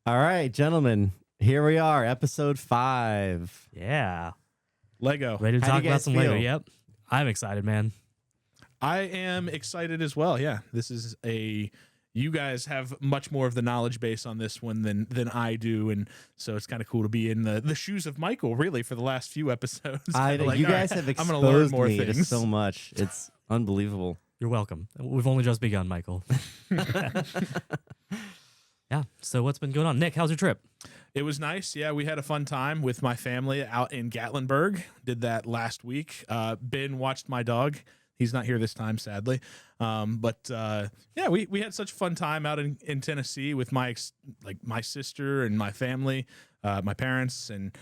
All right, gentlemen, here we are, episode 5. Yeah. Lego. Ready to How do talk you about guys some Lego. feel? Yep. I'm excited, man. I am excited as well. Yeah, this is you guys have much more of the knowledge base on this one than I do, and so it's kind of cool to be in the shoes of Michael, really, for the last few episodes. You guys have I'm exposed gonna learn more me to things. so much. It's unbelievable. You're welcome. We've only just begun, Michael. Yeah. So what's been going on? Nick, how's your trip? It was nice. Yeah, we had a fun time with my family out in Gatlinburg. Did that last week. Ben watched my dog. He's not here this time, sadly. But we had such a fun time out in Tennessee with my sister and my family, my parents, and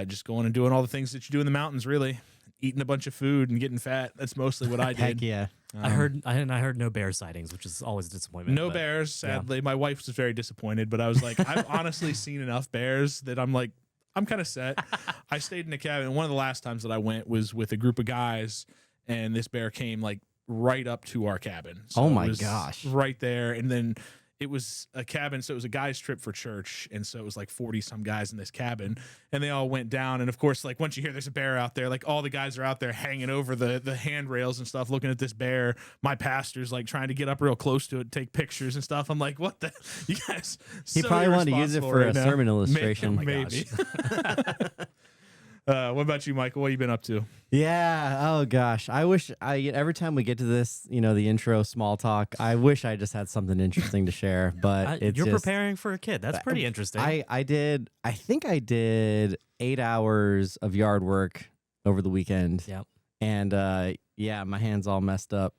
just going and doing all the things that you do in the mountains, really. Eating a bunch of food and getting fat. That's mostly what I did. Heck yeah. I heard no bear sightings, which is always a disappointment. No bears, sadly. My wife was very disappointed, but I was like, I've honestly seen enough bears that I'm like, I'm kind of set. I stayed in a cabin. One of the last times that I went was with a group of guys, and this bear came like right up to our cabin. So Oh it my was gosh. right there. And then it was a cabin, so it was a guy's trip for church, and so it was like 40 some guys in this cabin, and they all went down. And of course, like once you hear there's a bear out there, like all the guys are out there hanging over the handrails and stuff, looking at this bear. My pastor's like trying to get up real close to it, take pictures and stuff. I'm like, what the, you guys? He probably wanted to use it for a sermon illustration. Maybe. What about you, Michael? What have you been up to? Yeah. Oh gosh. I wish every time we get to this, the intro small talk, I wish I just had something interesting to share. But You're preparing for a kid. That's pretty interesting. I think I did 8 hours of yard work over the weekend. Yep. And my hand's all messed up.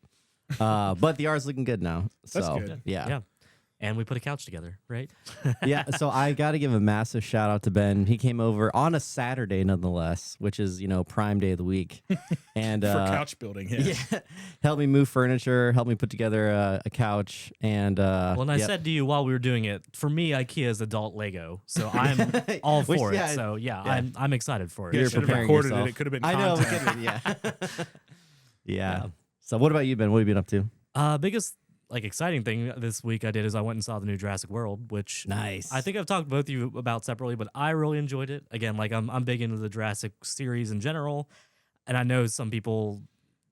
But the yard's looking good now. That's So good. Yeah. And we put a couch together, right? Yeah, so I got to give a massive shout out to Ben. He came over on a Saturday, nonetheless, which is prime day of the week, and For couch building, yeah. helped me move furniture, helped me put together a couch, and Well, and I said to you while we were doing it, for me, IKEA is adult Lego, so I'm all for it. So I'm excited for it. You You're should have preparing recorded yourself. it. It could have been I know, we content. could have, yeah. So what about you, Ben? What have you been up to? Biggest exciting thing this week I did is I went and saw the new Jurassic World, which Nice. I think I've talked to both of you about separately, but I really enjoyed it. Again, I'm big into the Jurassic series in general, and I know some people,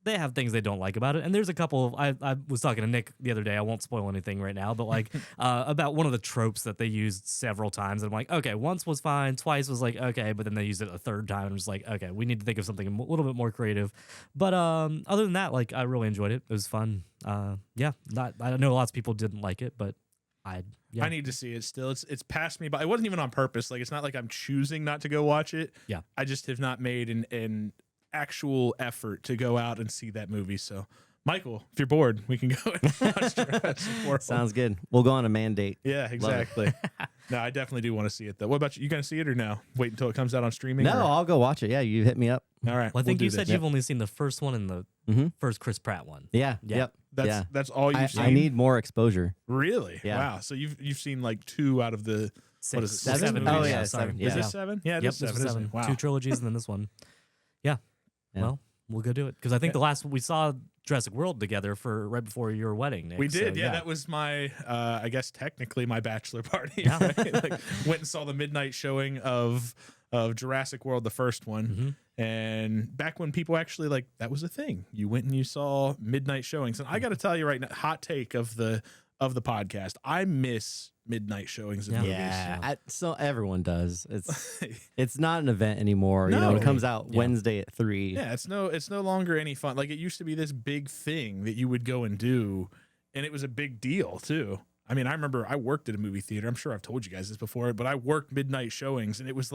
they have things they don't like about it. And there's a couple of, I was talking to Nick the other day, I won't spoil anything right now, but about one of the tropes that they used several times. And I'm like, okay, once was fine, twice was like, okay, but then they used it a third time and was like, okay, we need to think of something a little bit more creative. But other than that, I really enjoyed it. It was fun. I know lots of people didn't like it, but I need to see it still. It's passed me by. It wasn't even on purpose. It's not like I'm choosing not to go watch it. Yeah. I just have not made an actual effort to go out and see that movie. So, Michael, if you're bored, we can go and watch Jurassic World. Sounds good. We'll go on a mandate. Yeah, exactly. No, I definitely do want to see it, though. What about you? You going to see it or no? Wait until it comes out on streaming? No, or? I'll go watch it. Yeah, you hit me up. All right. Well, I think we'll you do said this. you've only seen the first one and the first Chris Pratt one. Yeah. Yeah. Yep. That's all you've seen? I need more exposure. Really? Yeah. Wow. So you've seen like 2 out of the what is it? Seven 7? movies. Oh, yeah, Sorry. 7. Is Yeah. this 7? Yeah, it Yep, is this 7. was isn't it? Wow. 2 trilogies and then this one. Yeah. Well, we'll go do it because I think the last we saw Jurassic World together for right before your wedding, Nick. We did, So, yeah. That was my, I guess technically my bachelor party. Yeah. Right? Went and saw the midnight showing of Jurassic World, the first one, and back when people actually that was a thing. You went and you saw midnight showings, and I got to tell you right now, hot take of the podcast, I miss midnight showings of movies. Yeah, so everyone does. It's not an event anymore. No. It comes out Wednesday at 3. Yeah, it's no longer any fun. Like it used to be this big thing that you would go and do, and it was a big deal too. I mean, I remember I worked at a movie theater. I'm sure I've told you guys this before, but I worked midnight showings, and it was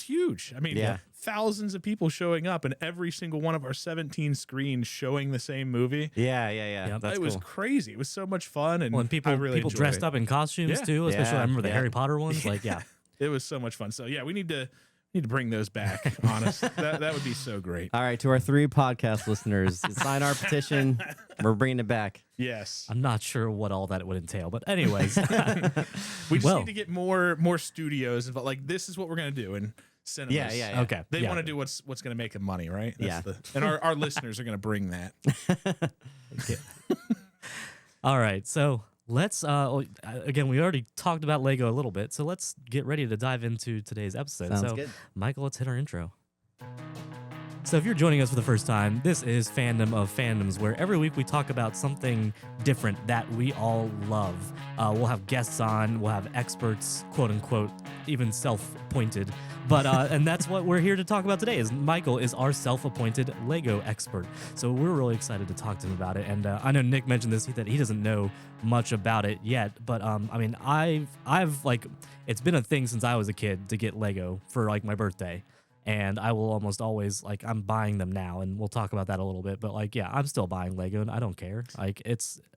huge. I mean, thousands of people showing up, and every single one of our 17 screens showing the same movie. Yeah. Yep. That's It was cool. crazy. It was so much fun, and people I really people enjoyed dressed it. up in costumes Yeah. too. Especially I remember the Yeah. Harry Potter ones. It was so much fun. So yeah, we need to bring those back. Honestly, that would be so great. All right, to our 3 podcast listeners, sign our petition. We're bringing it back. Yes, I'm not sure what all that would entail, but anyways, we just need to get more studios, but this is what we're gonna do in cinemas. Yeah. okay. They yeah. want to do what's going to make them money, right? Yeah. And our listeners are going to bring that. All right, so Let's again, we already talked about Lego a little bit, so let's get ready to dive into today's episode. Sounds so, good. Michael, let's hit our intro. So if you're joining us for the first time, this is Fandom of Fandoms, where every week we talk about something different that we all love. We'll have guests on, we'll have experts, quote unquote, even self-appointed. But and that's what we're here to talk about today. Is Michael is our self-appointed Lego expert. So we're really excited to talk to him about it. And I know Nick mentioned this that he doesn't know much about it yet. But I mean, I've like it's been a thing since I was a kid to get Lego for like my birthday. And I will almost always, like, I'm buying them now, and we'll talk about that a little bit. But, like, yeah, I'm still buying Lego, and I don't care. Like,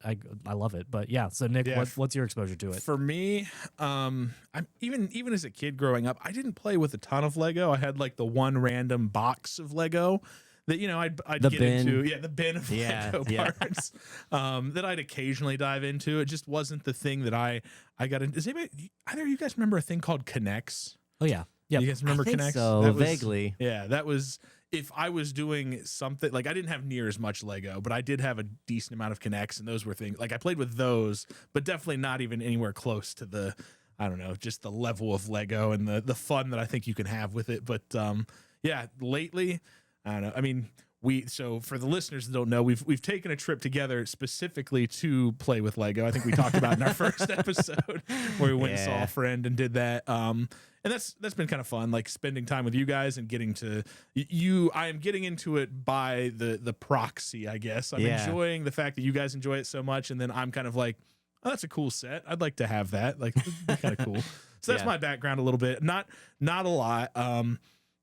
I love it. But, yeah, so, Nick, what's your exposure to it? For me, I'm even as a kid growing up, I didn't play with a ton of Lego. I had, like, the one random box of Lego that, you know, I'd get bin. into. Yeah, the bin of Lego parts that I'd occasionally dive into. It just wasn't the thing that I got into. Does anybody, either of you guys remember a thing called Connects? Oh, yeah. Yeah, you guys remember I think Connects? so, That was, vaguely. Yeah, that was if I was doing something like I didn't have near as much Lego, but I did have a decent amount of Connects, and those were things like I played with those, but definitely not even anywhere close to the I don't know, just the level of Lego and the fun that I think you can have with it. But yeah, lately, I don't know. I mean, so for the listeners that don't know, we've taken a trip together specifically to play with Lego. I think we talked about in our first episode where we went and saw a friend and did that. And that's been kind of fun, like spending time with you guys and getting to you. I am getting into it by the proxy, I guess. I'm enjoying the fact that you guys enjoy it so much, and then I'm kind of like, oh, that's a cool set. I'd like to have that. Like, it'd be kind of cool. So that's my background a little bit. Not a lot.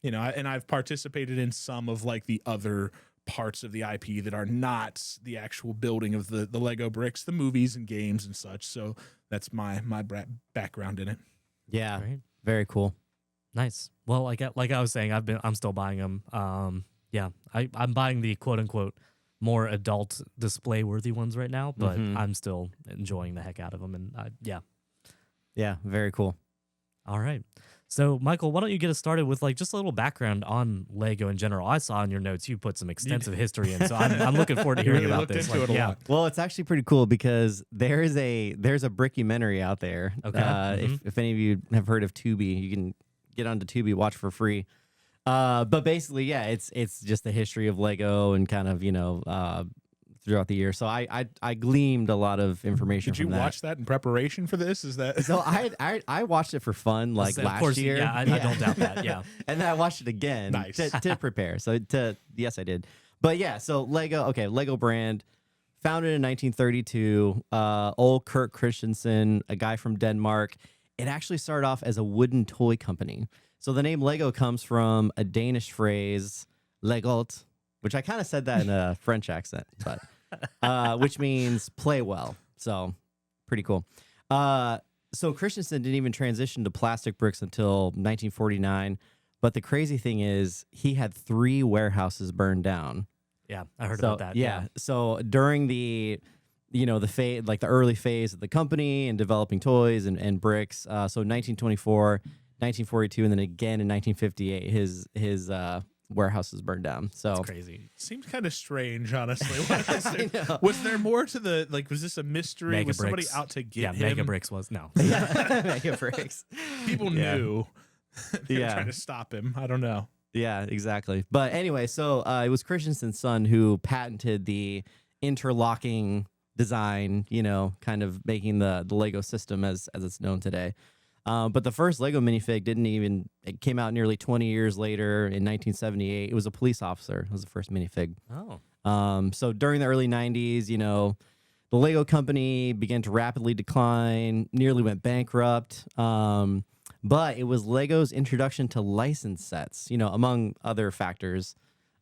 You know, and I've participated in some of like the other parts of the IP that are not the actual building of the Lego bricks, the movies and games and such. So that's my background in it. Yeah, Right. very cool. Nice. Well, like I was saying, I'm still buying them. Yeah, I'm buying the quote unquote more adult display worthy ones right now, but I'm still enjoying the heck out of them. And Yeah, very cool. All right. So, Michael, why don't you get us started with like just a little background on Lego in general? I saw in your notes you put some extensive history in, so I'm looking forward to hearing really about looked this. into it a lot. Well, it's actually pretty cool because there's a Brickimentary out there. Okay. If any of you have heard of Tubi, you can get onto Tubi, watch for free. But basically, yeah, it's just the history of Lego and kind of throughout the year. So I gleaned a lot of information. Did you from that. watch that in preparation for this? Is that So I watched it for fun, like Of last course, year. Yeah, I don't doubt that. Yeah. And then I watched it again Nice. to prepare. So yes, I did. But yeah, so Lego brand, founded in 1932. Old Kurt Christensen, a guy from Denmark. It actually started off as a wooden toy company. So the name Lego comes from a Danish phrase, legot, which I kind of said that in a French accent, but which means play well. So pretty cool. So Christensen didn't even transition to plastic bricks until 1949. But the crazy thing is he had 3 warehouses burned down. Yeah, I heard about that. Yeah. So during the the early phase of the company and developing toys and bricks. So 1924, 1942, and then again in 1958, his warehouses burned down. So It's crazy. seems kind of strange, honestly. Was there more to the like? Was this a mystery? Mega was somebody Bricks. out to get Yeah, him? Mega Bricks was no. Mega bricks. People Yeah. knew. They were Yeah. trying to stop him. I don't know. Yeah, exactly. But anyway, so it was Christensen's son who patented the interlocking design, kind of making the Lego system as it's known today. But the first Lego minifig it came out nearly 20 years later in 1978. It was a police officer. It was the first minifig. Oh. So during the early 90s, the Lego company began to rapidly decline, nearly went bankrupt. But it was Lego's introduction to license sets, among other factors.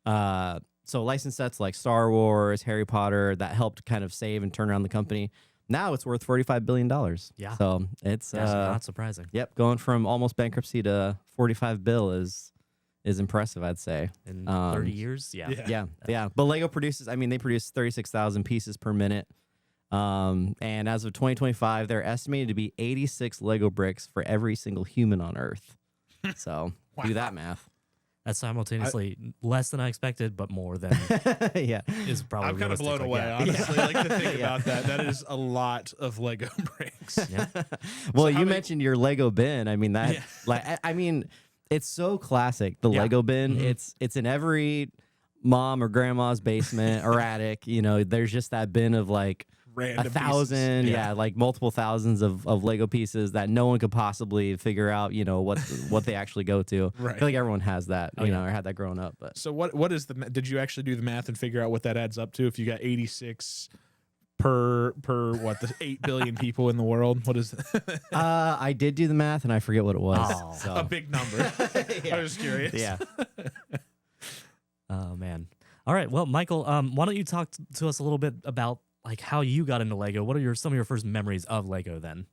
So license sets like Star Wars, Harry Potter, that helped kind of save and turn around the company. Now it's worth $45 billion. Yeah. So it's That's not surprising. Yep, going from almost bankruptcy to 45 bill is impressive, I'd say. In 30 years, Yeah. Yeah. But Lego they produce 36,000 pieces per minute. And as of 2025, they're estimated to be 86 Lego bricks for every single human on Earth. So do that math. That's simultaneously less than I expected, but more than Yeah. is probably. I'm kind of realistic. blown Like, away, yeah. honestly. Like to think Yeah. about that. That is a lot of Lego bricks. Yeah. Well, how you many- mentioned your Lego bin. I mean that Yeah. like I mean it's so classic. The Yeah. Lego bin. Mhm. It's in every mom or grandma's basement or attic. You know, there's just that bin of like Random a pieces. thousand, yeah, like multiple thousands of Lego pieces that no one could possibly figure out, you know, what they actually go to. I Right. feel like everyone has that, Oh, you yeah. know, or had that growing up. But So what is did you actually do the math and figure out what that adds up to? If you got 86 per what, the 8 billion people in the world, what is I did do the math and I forget what it was. Oh. So. a big number? I was curious. Yeah. Oh man. All right. Well, Michael, why don't you talk to us a little bit about like how you got into Lego? What are some of your first memories of Lego then?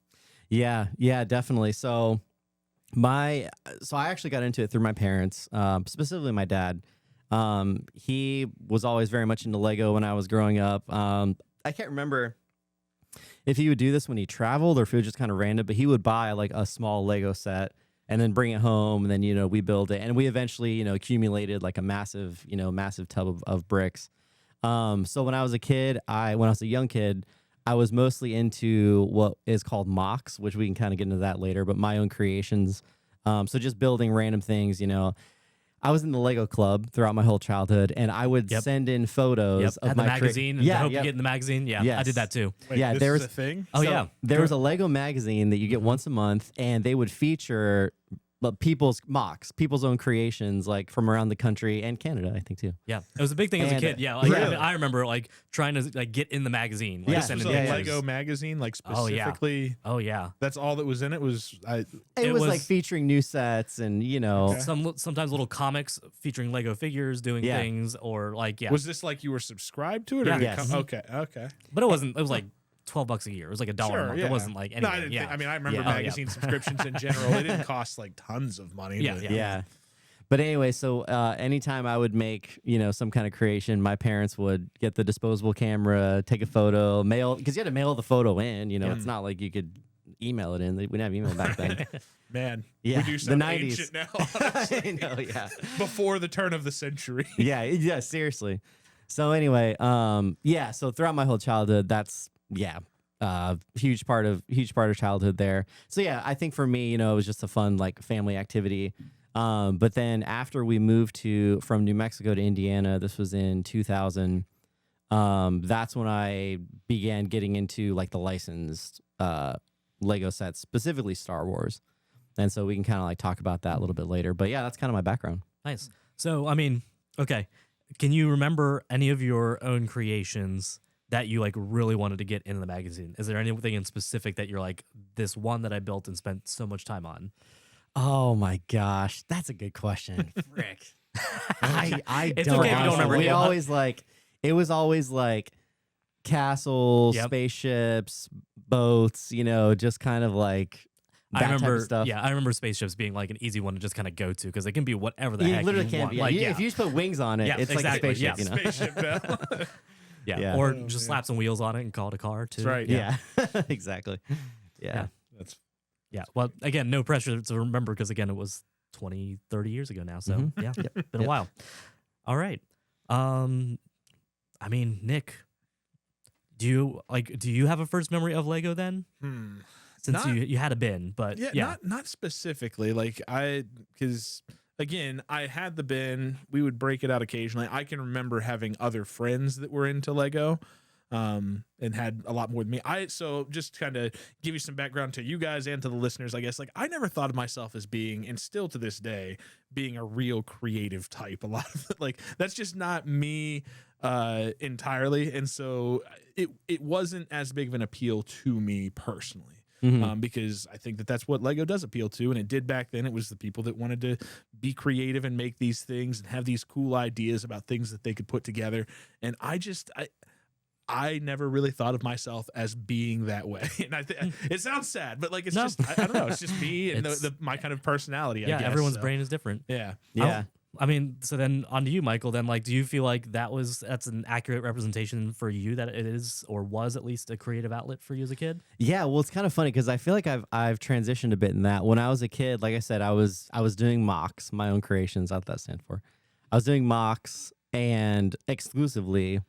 Yeah, definitely. So I actually got into it through my parents, specifically my dad. He was always very much into Lego when I was growing up. I can't remember if he would do this when he traveled or if it was just kind of random, but he would buy like a small Lego set and then bring it home, and then, you know, we build it, and we eventually, you know, accumulated like a massive tub of bricks. So when I was a young kid, I was mostly into what is called mocks, which we can kind of get into that later, but my own creations. So just building random things, you know. I was in the Lego club throughout my whole childhood, and I would Yep. send in photos of Had the my magazine. And I hope you get in the magazine. Yeah, I Yes. did that too. Wait, Yeah, this there is was- a thing. Oh So yeah. there was a Lego magazine that you get once a month, and they would feature people's mocks, people's own creations, like from around the country and Canada, I think too. Yeah, it was a big thing as a And, kid. Yeah, like, Really? I remember like trying to like get in the magazine. Like, Yeah. This was sending a yeah, pictures. Lego magazine, like Oh, yeah. specifically. Oh yeah. That's all that was in it. It It was like was- featuring new sets, and you know, Okay. Sometimes little comics featuring Lego figures doing Yeah. things, or like Was this like you were subscribed to it? Or Yeah. did it Yes. come- Okay. but it wasn't. It was like $12 a year. It was like $1 a Sure, month. yeah. It wasn't like anything. No, I didn't yeah. think, I mean, I remember Yeah. Oh, yeah. magazine subscriptions in general. They didn't cost like tons of money. Yeah, but- yeah. yeah. But anyway, so anytime I would make, you know, some kind of creation, my parents would get the disposable camera, take a photo, mail, because you had to mail the photo in. You know, Yeah. it's not like you could email it in. We didn't have email back then. Man, Yeah, we do the sound 90s. ancient now. honestly. I know, yeah. Before the turn of the century. Yeah, seriously. So anyway, yeah. So throughout my whole childhood, that's huge part of childhood there. So yeah, I think for me, you know, it was just a fun like family activity. But then after we moved from New Mexico to Indiana, this was in 2000. That's when I began getting into like the licensed Lego sets, specifically Star Wars. And so we can kind of like talk about that a little bit later. But yeah, that's kind of my background. Nice. So, I mean, okay. Can you remember any of your own creations that you like really wanted to get into the magazine? Is there anything in specific that you're like, this one that I built and spent so much time on? Oh my gosh, that's a good question. Frick. I It's don't. okay if you don't honestly. remember. We Yeah. always like it was always like castles, Yep. spaceships, boats. You know, just kind of like that I remember, type of stuff. yeah, I remember spaceships being like an easy one to just kind of go to because they can be whatever the You heck literally you can want. be. Yeah, Like, If you just put wings on it, Yeah, it's exactly, like a spaceship. yeah. You know? Spaceship Bell. yeah, Yeah. or Oh, just man. slap some wheels on it and call it a car too. That's right. Yeah, exactly. Yeah. That's Yeah. Well, again, no pressure to remember because again, it was 20, 30 years ago now. So Mhm. yeah, been a Yep. while. All right. I mean, Nick, do you have a first memory of Lego then? Since Not- you had a bin, but yeah. not specifically. Like because again, I had the bin. We would break it out occasionally. I can remember having other friends that were into Lego, and had a lot more than me. So just kind of give you some background to you guys and to the listeners, I guess. Like I never thought of myself as being, and still to this day, being a real creative type. A lot of like that's just not me entirely, and so it wasn't as big of an appeal to me personally. Mhm. Because I think that's what Lego does appeal to, and it did back then. It was the people that wanted to be creative and make these things and have these cool ideas about things that they could put together. And I never really thought of myself as being that way. And it sounds sad, but like it's No. just I don't know. It's just me and It's- my kind of personality. I Yeah, guess. everyone's So, brain is different. Yeah. Yeah. I mean, so then on to you, Michael. Then, like, do you feel like that's an accurate representation for you, that it is or was at least a creative outlet for you as a kid? Yeah, well, it's kind of funny because I feel like I've transitioned a bit in that. When I was a kid, like I said, I was doing mocks, my own creations. That's what that stands for. I was doing mocks and exclusively,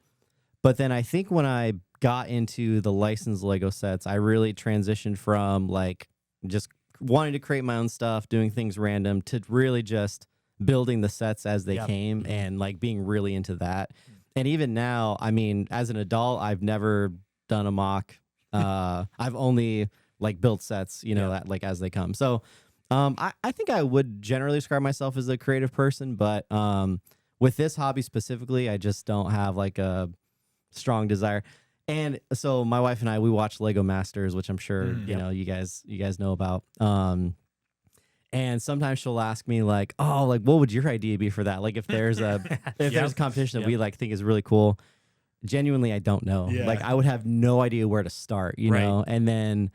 but then I think when I got into the licensed Lego sets, I really transitioned from like just wanting to create my own stuff, doing things random, to really just building the sets as they came and like being really into that. And even now, I mean, as an adult, I've never done a mock. I've only like built sets, that like as they come. So I think I would generally describe myself as a creative person, but with this hobby specifically, I just don't have like a strong desire. And so my wife and I, we watch Lego Masters, which I'm sure you guys know about. And sometimes she'll ask me like, "Oh, like what would your idea be for that? Like if there's a there's a competition that we like think is really cool." Genuinely, I don't know. Yeah. Like I would have no idea where to start, you know. And then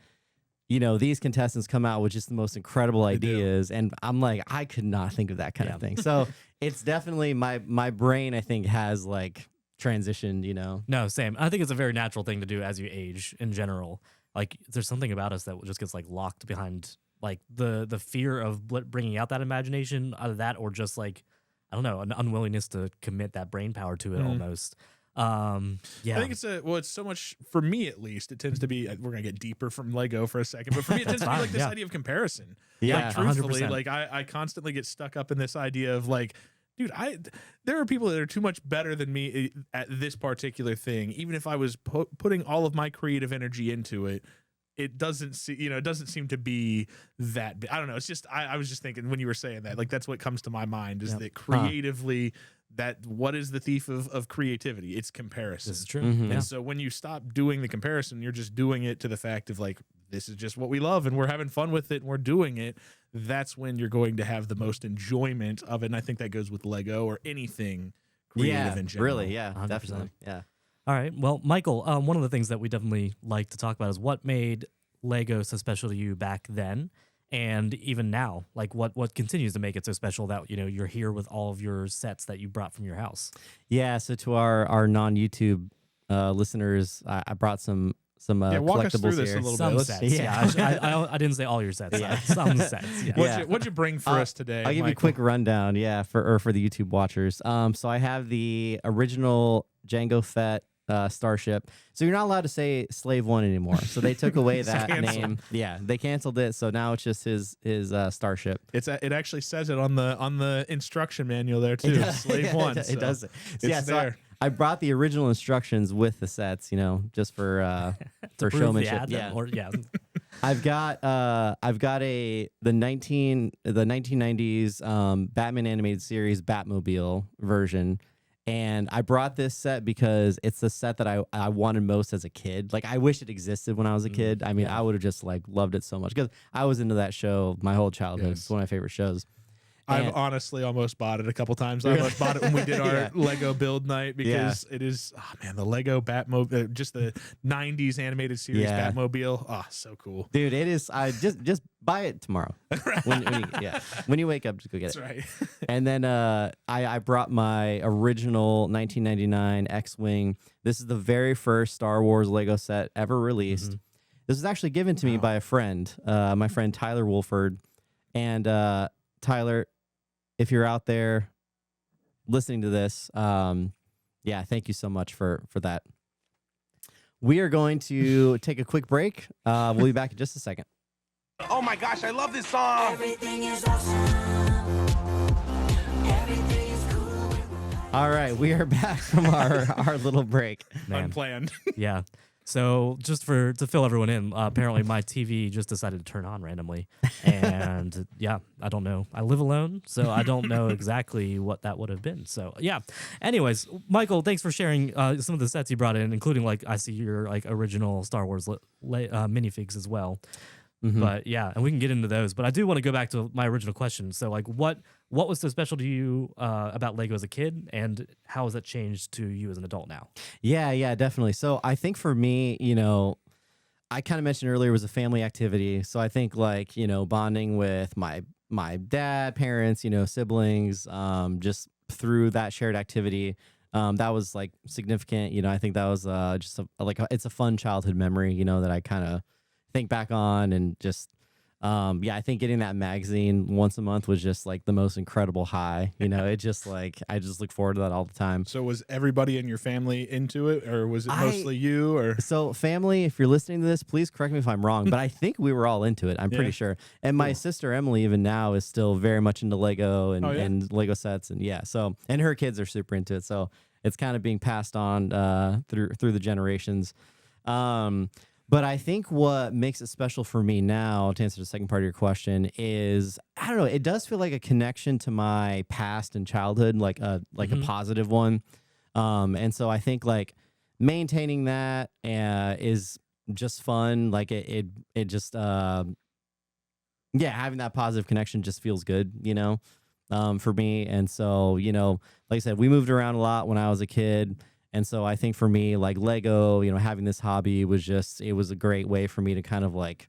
these contestants come out with just the most incredible ideas, and I'm like, I could not think of that kind of thing. So it's definitely my brain, I think, has like transitioned. No, same. I think it's a very natural thing to do as you age in general. Like there's something about us that just gets like locked behind like the fear of bringing out that imagination out of that, or just like, I don't know, an unwillingness to commit that brain power to it almost. I think it's so much, for me at least, it tends to be, we're gonna get deeper from Lego for a second, but for me it tends to be like this idea of comparison. Yeah, like, truthfully, 100%. like I constantly get stuck up in this idea of like, dude, there are people that are too much better than me at this particular thing. Even if I was putting all of my creative energy into it, it doesn't seem to be that. I don't know. It's just I was just thinking when you were saying that, like that's what comes to my mind is that creatively, that what is the thief of creativity? It's comparison. This is true. And so when you stop doing the comparison, you're just doing it to the fact of like, this is just what we love and we're having fun with it and we're doing it. That's when you're going to have the most enjoyment of it. And I think that goes with Lego or anything creative in general. Really, yeah, 100%. definitely, yeah. All right. Well, Michael, one of the things that we definitely like to talk about is what made Lego so special to you back then, and even now. Like what continues to make it so special that you're here with all of your sets that you brought from your house. Yeah. So to our non-YouTube listeners, I brought some walk us through collectibles this here. a little Some bit. sets. Yeah, I didn't say all your sets. Some sets. Yeah. What'd you bring for us today? I'll give you a Michael? quick rundown. Yeah, for the YouTube watchers. So I have the original Jango Fett Starship. So you're not allowed to say Slave One anymore. So they took away that name. Yeah, they canceled it. So now it's just his Starship. It actually says it on the instruction manual there too. Slave One. It does. It's So there. I brought the original instructions with the sets, just for showmanship. I've got the 1990s Batman animated series Batmobile version. And I brought this set because it's the set that I wanted most as a kid. Like I wish it existed when I was a kid. I mean, I would have just like loved it so much because I was into that show my whole childhood. Yes. It's one of my favorite shows. I've honestly almost bought it a couple times. I almost bought it when we did our Lego build night because it is, the Lego Batmobile, just the 90s animated series Batmobile. Oh, so cool. Dude, it is. I just buy it tomorrow. When you wake up, just go get it. That's right. And then I brought my original 1999 X-Wing. This is the very first Star Wars Lego set ever released. This was actually given to me by a friend, my friend Tyler Wolford. And Tyler, if you're out there listening to this, thank you so much for that. We are going to take a quick break. We'll be back in just a second. Oh my gosh, I love this song. Everything is awesome. Everything is cool. All right, we are back from our little break. Unplanned. Yeah. So just to fill everyone in, apparently my TV just decided to turn on randomly, and I don't know. I live alone, so I don't know exactly what that would have been. So anyways, Michael, thanks for sharing some of the sets you brought in, including like I see your like original Star Wars minifigs as well. But and we can get into those. But I do want to go back to my original question. So like, what was so special to you about Lego as a kid, and how has that changed to you as an adult now? Yeah, definitely. So I think for me, I kind of mentioned earlier, it was a family activity. So I think like, bonding with my my dad, parents, siblings, just through that shared activity. That was like significant. I think that was just it's a fun childhood memory, that I kind of think back on, and just I think getting that magazine once a month was just like the most incredible high. It just like I just look forward to that all the time. So was everybody in your family into it, or was it mostly you? Or so family, if you're listening to this, please correct me if I'm wrong, but I think we were all into it. I'm pretty sure. And my sister Emily, even now, is still very much into Lego and Lego sets, and and her kids are super into it. So it's kind of being passed on through the generations. But I think what makes it special for me now, to answer the second part of your question, is I don't know. It does feel like a connection to my past and childhood, like a positive one. And so I think like maintaining that is just fun. Like it just having that positive connection just feels good, for me. And so like I said, we moved around a lot when I was a kid. And so I think for me, like Lego, having this hobby it was a great way for me to kind of like,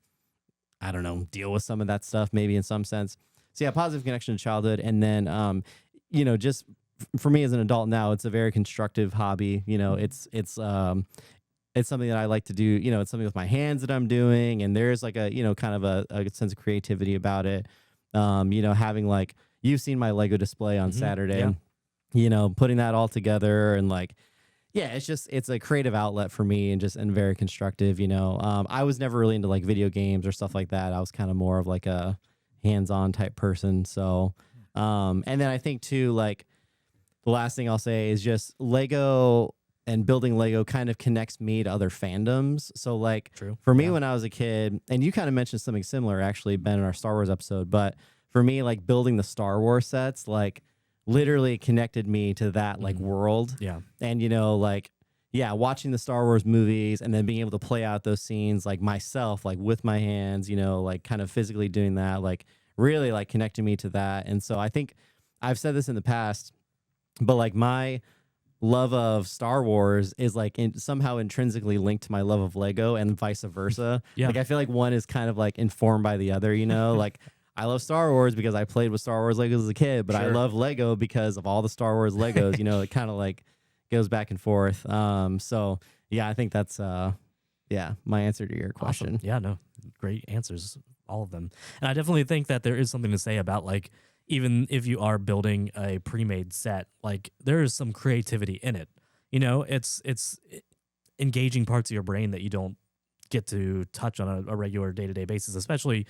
I don't know, deal with some of that stuff, maybe in some sense. So positive connection to childhood. And then, just for me as an adult now, it's a very constructive hobby. It's something that I like to do. It's something with my hands that I'm doing. And there's like a, kind of a sense of creativity about it. Having like, you've seen my Lego display on Saturday, putting that all together and like, it's a creative outlet for me and very constructive, I was never really into like video games or stuff like that. I was kind of more of like a hands-on type person. So, and then I think too, like the last thing I'll say is just Lego and building Lego kind of connects me to other fandoms. So like for me, when I was a kid, and you kind of mentioned something similar actually, Ben, in our Star Wars episode, but for me, like building the Star Wars sets, like literally connected me to that like world. Yeah. And watching the Star Wars movies and then being able to play out those scenes like myself, like with my hands, like kind of physically doing that, like really like connecting me to that. And so I think I've said this in the past, but like my love of Star Wars is like somehow intrinsically linked to my love of Lego and vice versa. Like I feel like one is kind of like informed by the other, like I love Star Wars because I played with Star Wars Legos as a kid, but I love Lego because of all the Star Wars Legos. It kind of like goes back and forth. So I think that's my answer to your question. Awesome. Yeah, no, great answers, all of them. And I definitely think that there is something to say about like, even if you are building a pre-made set, like there is some creativity in it. It's engaging parts of your brain that you don't get to touch on a regular day-to-day basis, especially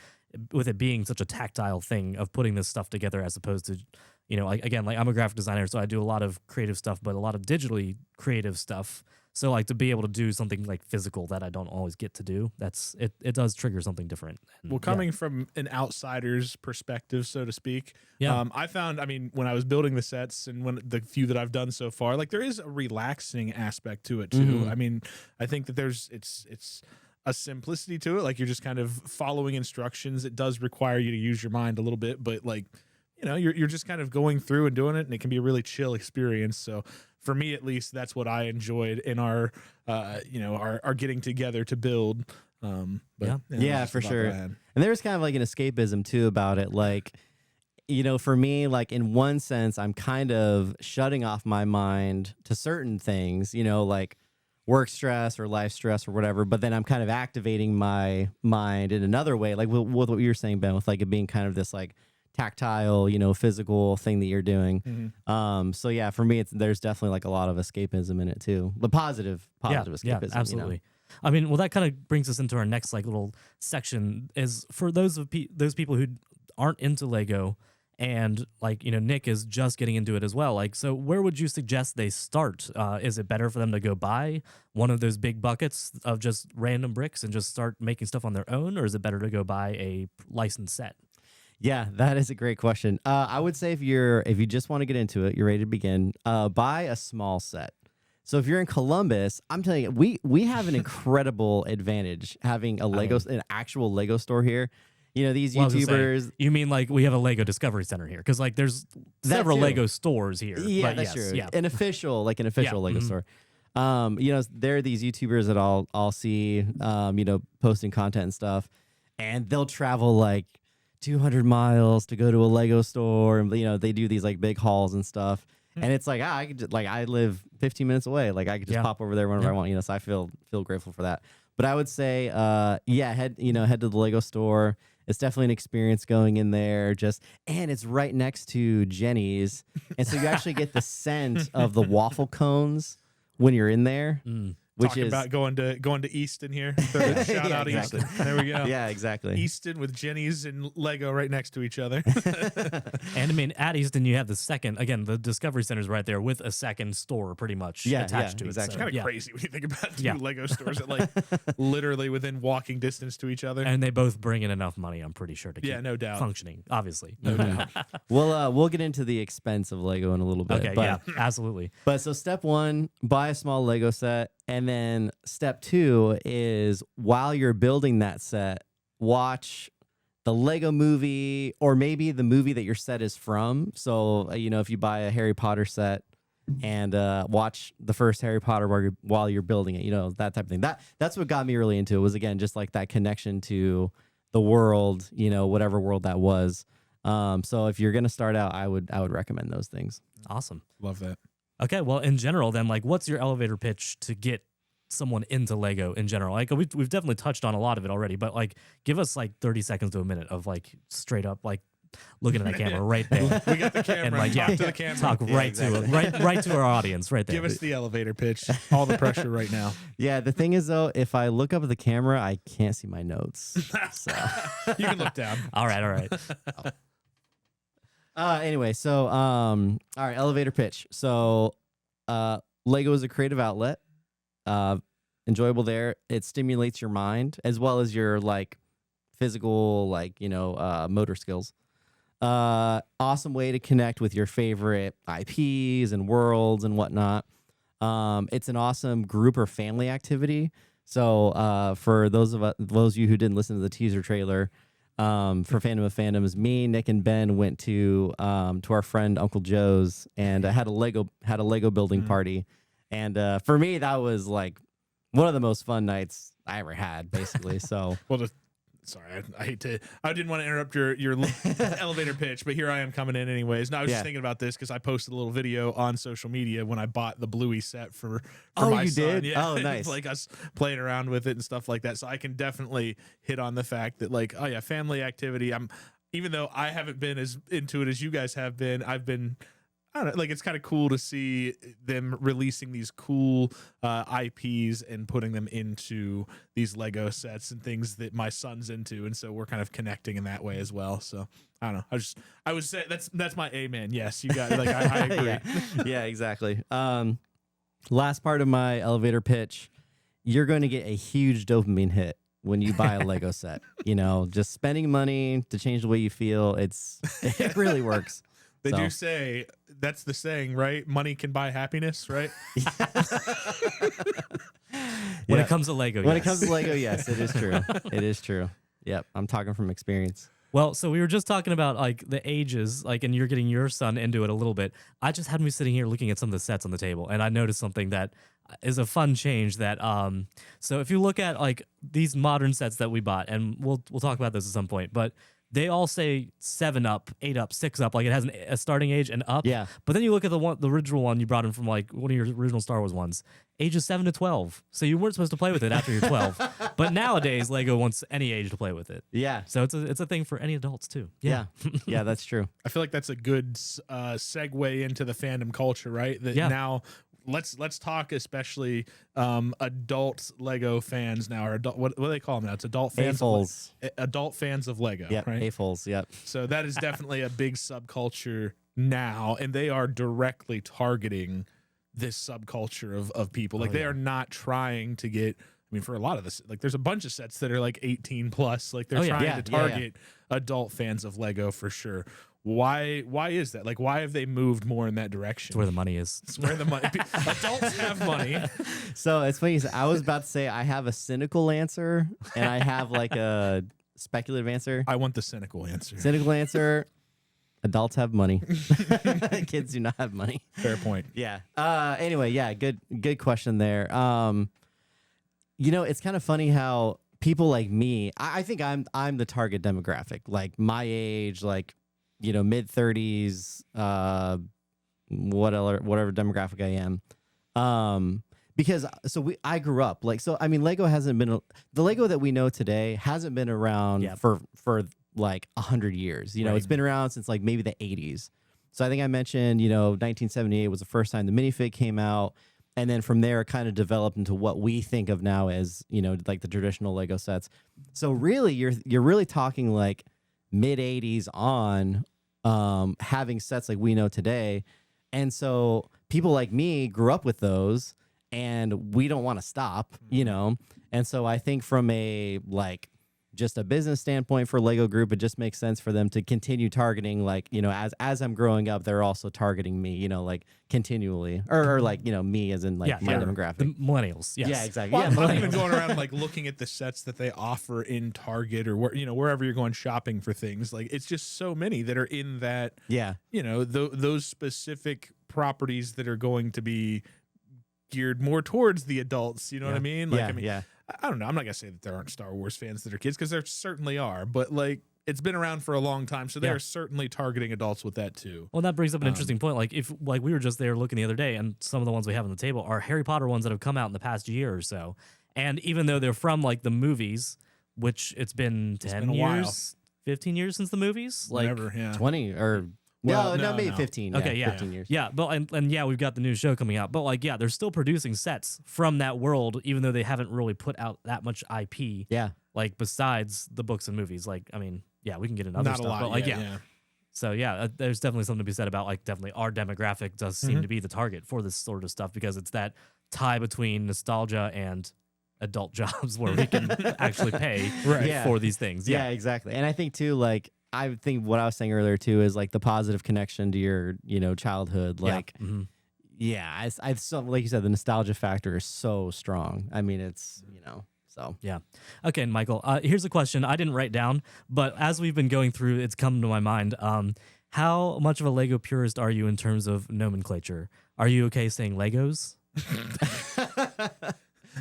with it being such a tactile thing of putting this stuff together, as opposed to, like I'm a graphic designer, so I do a lot of creative stuff, but a lot of digitally creative stuff. So like to be able to do something like physical that I don't always get to do, it does trigger something different. And, well, coming from an outsider's perspective, so to speak, I found, when I was building the sets and when the few that I've done so far, like there is a relaxing aspect to it too. I think that it's a simplicity to it. Like you're just kind of following instructions. It does require you to use your mind a little bit, but like, you're just kind of going through and doing it, and it can be a really chill experience. So for me, at least, that's what I enjoyed in our getting together to build. For sure. And there's kind of like an escapism too about it. Like, for me, like in one sense, I'm kind of shutting off my mind to certain things, like work stress or life stress or whatever, but then I'm kind of activating my mind in another way, like with what you were saying, Ben, with like it being kind of this like tactile, physical thing that you're doing. For me, there's definitely like a lot of escapism in it too, but positive escapism. Yeah, absolutely. That kind of brings us into our next like little section, is for those people who aren't into Lego, and like, Nick is just getting into it as well. Like, so where would you suggest they start? Is it better for them to go buy one of those big buckets of just random bricks and just start making stuff on their own? Or is it better to go buy a licensed set? Yeah, that is a great question. I would say if you just want to get into it, you're ready to begin, buy a small set. So if you're in Columbus, I'm telling you, we have an incredible advantage having an actual Lego store here. These YouTubers. You mean like we have a Lego Discovery Center here? Because like there's several Lego stores here. Yeah, that's true. Yeah. An official Lego store. There are these YouTubers that I'll see, posting content and stuff, and they'll travel like 200 miles to go to a Lego store, and they do these like big hauls and stuff. And it's like, I could just, like, I live 15 minutes away. Like, I could just pop over there whenever I want, so I feel grateful for that. But I would say, head to the Lego store. It's definitely an experience going in there. And it's right next to Jenny's, and so you actually get the scent of the waffle cones when you're in there. Which Talking is about going to Easton here. Shout out exactly. Easton. There we go. Yeah, exactly. Easton with Jenny's and Lego right next to each other. And I mean, at Easton, you have the second, again, the Discovery Center is right there with a second store pretty much attached to it. exactly. So, Kind of crazy when you think about two Yeah. Lego stores that like literally within walking distance to each other. And they both bring in enough money, I'm pretty sure, to keep no doubt. functioning, obviously. No doubt. We'll get into the expense of Lego in a little bit. Okay, but, yeah, absolutely. But so step 1, buy a small Lego set. And then step 2 is while you're building that set, watch the Lego movie or maybe the movie that your set is from. So, if you buy a Harry Potter set and watch the first Harry Potter while you're building it, that type of thing. That's what got me really into it was, again, just like that connection to the world, whatever world that was. So if you're going to start out, I would recommend those things. Awesome. Love that. Okay, well, in general, then, like, what's your elevator pitch to get someone into Lego in general? Like, we've definitely touched on a lot of it already, but like, give us like 30 seconds to a minute of like straight up like looking at that camera right there. We got the camera. And like, Talk to the camera. talk right to it, right to our audience, right there. Give us the elevator pitch. All the pressure right now. Yeah, the thing is, though, if I look up at the camera, I can't see my notes. So You can look down. All right. anyway, so all right, elevator pitch. So Lego is a creative outlet. Enjoyable there. It stimulates your mind as well as your like physical, like, motor skills. Awesome way to connect with your favorite IPs and worlds and whatnot. It's an awesome group or family activity. So for those of you who didn't listen to the teaser trailer, for Fandom of Fandoms, me, Nick, and Ben went to our friend Uncle Joe's and had a Lego building party. And for me, that was like one of the most fun nights I ever had, basically. So Well, sorry, I didn't want to interrupt your elevator pitch, but here I am coming in anyways. No, I was just thinking about this because I posted a little video on social media when I bought the Bluey set for my you son. did? Yeah. Oh, nice. Like us playing around with it and stuff like that. So I can definitely hit on the fact that like, oh yeah, family activity. Even though I haven't been as into it as you guys have been, I don't know, like it's kind of cool to see them releasing these cool IPs and putting them into these Lego sets and things that my son's into, and so we're kind of connecting in that way as well. So I don't know. I would say that's my amen. Yes, you got it. Like I agree. yeah, exactly. Last part of my elevator pitch, you're going to get a huge dopamine hit when you buy a Lego set. Just spending money to change the way you feel. It really works. They So. do say that's the saying, right? Money can buy happiness, right? When it comes to Lego, When yes. it comes to Lego, yes, it is true. It is true. Yep, I'm talking from experience. Well, so we were just talking about like the ages, like, and you're getting your son into it a little bit. I just had me sitting here looking at some of the sets on the table, and I noticed something that is a fun change. That so if you look at like these modern sets that we bought, and we'll talk about this at some point, but they all say 7 up, 8 up, 6 up, like it has a starting age and up. Yeah. But then you look at the original one you brought in from like one of your original Star Wars ones, ages 7 to 12. So you weren't supposed to play with it after you're 12. But nowadays Lego wants any age to play with it. Yeah. So it's a thing for any adults too. Yeah. Yeah, that's true. I feel like that's a good segue into the fandom culture, right? That now let's talk especially adult Lego fans now, or adult, what do they call them now? It's adult fans. AFOLs. Adult fans of Lego, Yep, right? AFOLs, yep. So that is definitely a big subculture now, and they are directly targeting this subculture of people. Like they are not trying to get. I mean, for a lot of this, like there's a bunch of sets that are like 18 plus. Like they're trying to target adult fans of Lego for sure. Why is that? Like, why have they moved more in that direction? It's where the money is. It's where the money. Adults have money. So it's funny. I was about to say I have a cynical answer and I have like a speculative answer. I want the cynical answer. Cynical answer: adults have money. Kids do not have money. Fair point. Yeah. Anyway, yeah. Good question there. It's kind of funny how people like me, I think I'm the target demographic, like my age, like, mid 30s, whatever demographic I am. Because I grew up Lego hasn't been the Lego that we know today hasn't been around for like 100 years. It's been around since like maybe the 80s. So I think I mentioned, 1978 was the first time the minifig came out. And then from there, it kind of developed into what we think of now as, like the traditional Lego sets. So really, you're really talking like mid 80s on, having sets like we know today. And so people like me grew up with those, and we don't want to stop, And so I think from a just a business standpoint for Lego Group, it just makes sense for them to continue targeting, as I'm growing up, they're also targeting me, continually, or me as in my demographic. The millennials. Yes. Yeah, exactly. Well, Yeah, I'm not even going around looking at the sets that they offer in Target or wherever you're going shopping for things. Like, it's just so many that are in that. Yeah. Those specific properties that are going to be geared more towards the adults. You know what I mean? I don't know. I'm not gonna say that there aren't Star Wars fans that are kids, because there certainly are. But it's been around for a long time, so they're certainly targeting adults with that too. Well, that brings up an interesting point. If we were just there looking the other day, and some of the ones we have on the table are Harry Potter ones that have come out in the past year or so. And even though they're from the movies, which it's been 10 years, 15 years since the movies, Whatever, 20 or. Well, no, maybe no. 15. Okay, yeah. 15 years. Yeah, but and we've got the new show coming out. But they're still producing sets from that world, even though they haven't really put out that much IP. Yeah. Besides the books and movies. We can get into other Not stuff. a lot. But Yeah. So there's definitely something to be said about definitely our demographic does seem to be the target for this sort of stuff, because it's that tie between nostalgia and adult jobs where we can actually pay for these things. Yeah, exactly. And I think too, I think what I was saying earlier too is the positive connection to your, childhood. I so like you said, the nostalgia factor is so strong. I mean, it's, so. Yeah. Okay, Michael, here's a question I didn't write down, but as we've been going through, it's come to my mind. How much of a Lego purist are you in terms of nomenclature? Are you okay saying Legos?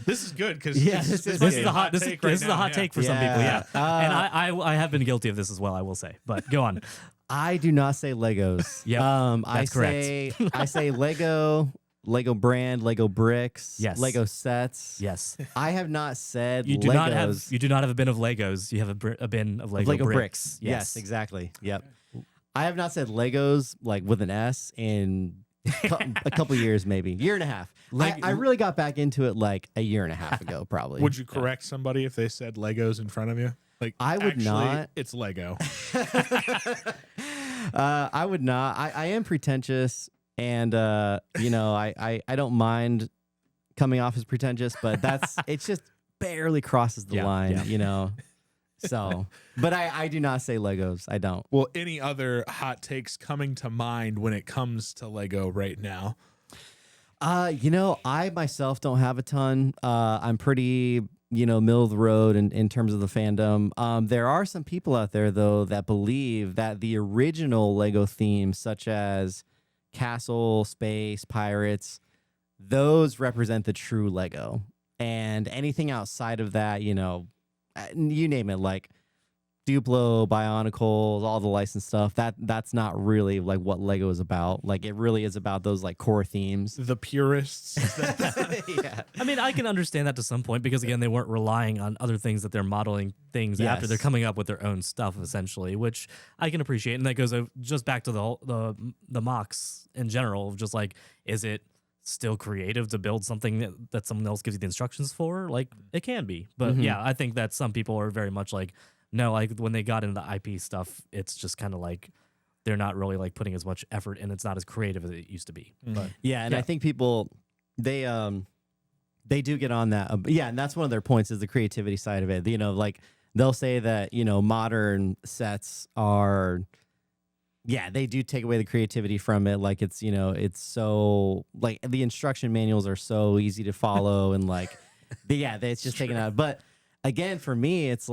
This is good, because this is a hot take for some people. Yeah, and I have been guilty of this as well, I will say. But go on. I do not say Legos. Yeah, that's correct. I say Lego brand, Lego bricks, yes. Lego sets. Yes. I have not said you do Legos. You do not have a bin of Legos. You have a bin of Lego bricks. Yes, exactly. Yep. I have not said Legos with an S in a couple years, maybe year and a half. I really got back into it a year and a half ago, probably. Would you correct somebody if they said Legos in front of you? I would actually, not. It's Lego. I would not. I am pretentious, and I don't mind coming off as pretentious, but it's just barely crosses the line, So, but I do not say Legos. I don't. Well, any other hot takes coming to mind when it comes to Lego right now? I myself don't have a ton. I'm pretty, middle of the road in terms of the fandom. There are some people out there, though, that believe that the original Lego themes, such as Castle, Space, Pirates, those represent the true Lego. And anything outside of that, you name it, Duplo, Bionicles, all the licensed stuff, that's not really what Lego is about. It really is about those core themes. The purists. Yeah. I mean, I can understand that to some point, because again, they weren't relying on other things that they're modeling things after. They're coming up with their own stuff essentially, which I can appreciate. And that goes just back to the mocks in general of just is it still creative to build something that someone else gives you the instructions for? It can be, but I think that some people are very much no, when they got into the IP stuff, it's just kind of they're not really putting as much effort, and it's not as creative as it used to be. But I think people they do get on that. And that's one of their points is the creativity side of it. They'll say that modern sets are. Yeah, they do take away the creativity from it. It's it's so the instruction manuals are so easy to follow, and it's just taken out. But again, for me, it's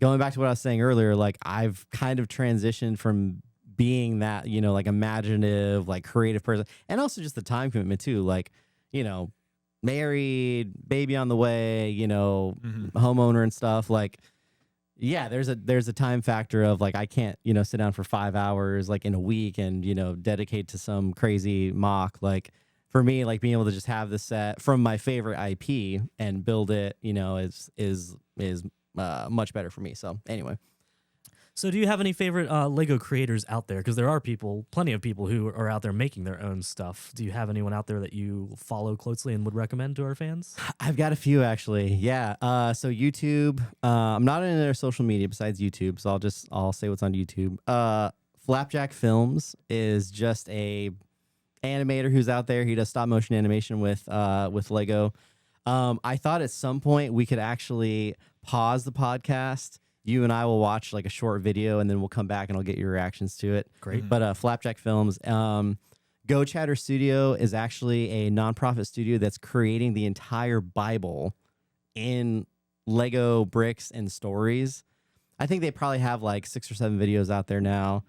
going back to what I was saying earlier, I've kind of transitioned from being that, imaginative, creative person, and also just the time commitment too. married, baby on the way, Mm-hmm. homeowner and stuff, like, yeah, there's a time factor of like I can't, sit down for 5 hours like in a week and, dedicate to some crazy mock. Like for me, like being able to just have the set from my favorite IP and build it, is much better for me. So anyway. So, do you have any favorite Lego creators out there? Because there are plenty of people who are out there making their own stuff. Do you have anyone out there that you follow closely and would recommend to our fans? I've got a few actually. Yeah. So YouTube. I'm not in their social media besides YouTube, so I'll say what's on YouTube. Flapjack Films is just a animator who's out there. He does stop motion animation with Lego. I thought at some point we could actually pause the podcast. You and I will watch like a short video and then we'll come back and I'll get your reactions to it. Great. But Flapjack Films, Go Chatter Studio is actually a nonprofit studio that's creating the entire Bible in Lego bricks and stories. I think they probably have like 6 or 7 videos out there now.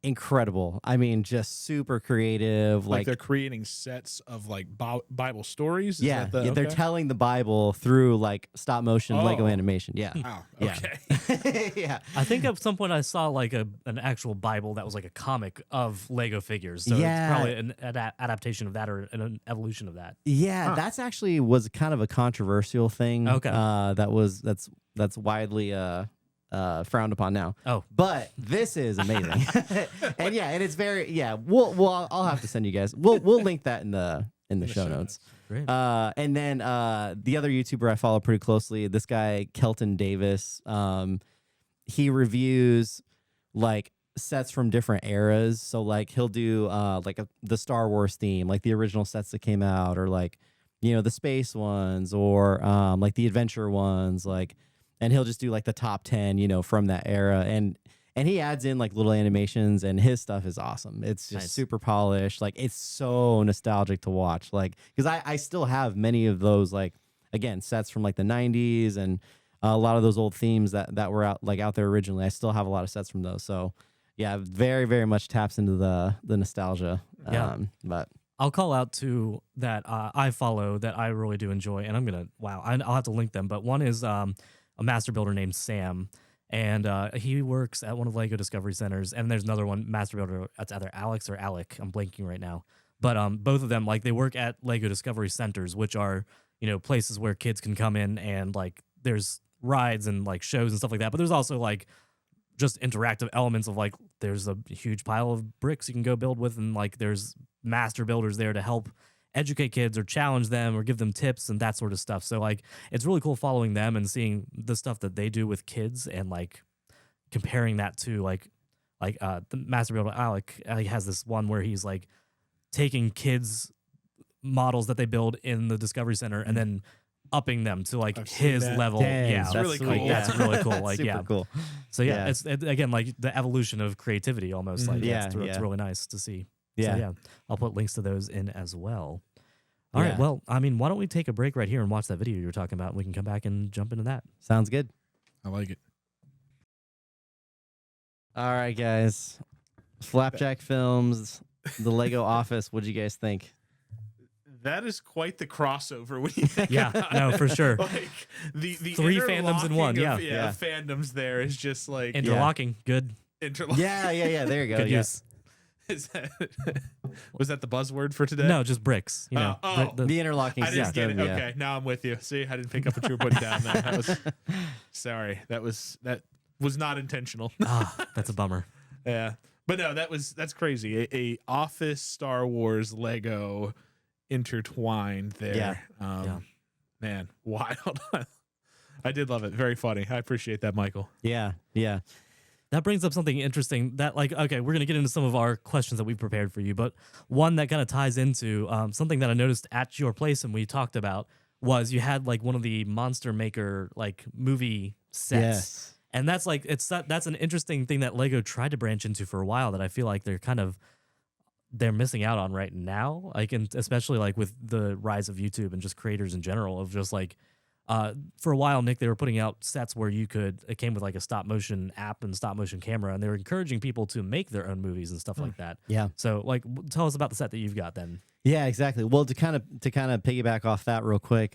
Incredible. I mean, just super creative. Like they're creating sets of like Bible stories. Is yeah, that they're telling the Bible through like stop motion Lego Oh. animation. Yeah. Wow. Yeah. Okay. Yeah. I think at some point I saw like an actual Bible that was like a comic of Lego figures. So Yeah. it's probably an adaptation of that or an evolution of that. Yeah, that's actually was kind of a controversial thing. Okay. That's widely frowned upon now. Oh. But this is amazing. and it's very I'll have to send you guys. We'll link that in the show notes. Great. And then the other YouTuber I follow pretty closely, this guy Kelton Davis. He reviews like sets from different eras. So like he'll do the Star Wars theme, like the original sets that came out, or like the space ones, or like the adventure ones, like. And he'll just do like the top 10, from that era. And he adds in like little animations and his stuff is awesome. It's just Nice. super polished. Like it's so nostalgic to watch. Like, cause I still have many of those, like, again, sets from like the 90s and a lot of those old themes that were out there originally. I still have a lot of sets from those. So yeah, very, very much taps into the nostalgia. Yeah. But I'll call out two that I follow that I really do enjoy. And I'll have to link them. But one is, a master builder named Sam, and he works at one of the Lego Discovery Centers. And there's another one, master builder, that's either Alex or Alec. I'm blanking right now. But both of them, like, they work at Lego Discovery Centers, which are, places where kids can come in and, like, there's rides and, like, shows and stuff like that. But there's also, like, just interactive elements of, like, there's a huge pile of bricks you can go build with, and, like, there's master builders there to help educate kids or challenge them or give them tips and that sort of stuff. So like it's really cool following them and seeing the stuff that they do with kids and like comparing that to like the master builder Alec. He has this one where he's like taking kids models that they build in the Discovery Center and then upping them to like I've seen his that. level. Dang, Yeah, that's really like, cool. that's really cool. Like super yeah, cool. So yeah, Yeah. it's again like the evolution of creativity almost. Like Yeah, it's yeah. really nice to see. Yeah. So, yeah, I'll put links to those in as well. All right. Yeah. Well, I mean, why don't we take a break right here and watch that video you were talking about? We can come back and jump into that. Sounds good. I like it. All right, guys. Flapjack Films, the Lego Office. What'd you guys think? That is quite the crossover when you think Yeah, about no, it. for sure. Like the Three fandoms in one, interlocking yeah. of fandoms there is just like Interlocking. Good. interlocking. Yeah. There you go. Good yeah. use. Is that, was that the buzzword for today? No, just bricks. You know, Oh. The interlocking I didn't system. get it. Yeah. Okay, now I'm with you. See, I didn't pick up what you were putting down there. That was sorry. That was not intentional. That's a bummer. Yeah, but no, that's crazy. A Office, Star Wars, Lego intertwined there. Yeah. Man, wild. I did love it. Very funny. I appreciate that, Michael. Yeah. That brings up something interesting that, like, okay, we're going to get into some of our questions that we've prepared for you, but one that kind of ties into something that I noticed at your place and we talked about was you had, like, one of the Monster Maker, like, movie sets. Yes. And that's, like, that's an interesting thing that Lego tried to branch into for a while that I feel like they're missing out on right now, like, and especially, like, with the rise of YouTube and just creators in general of just, like, For a while, Nick, they were putting out sets where it came with like a stop motion app and stop motion camera, and they were encouraging people to make their own movies and stuff like that. Yeah. So like, tell us about the set that you've got then. Yeah, exactly. Well, to kind of piggyback off that real quick,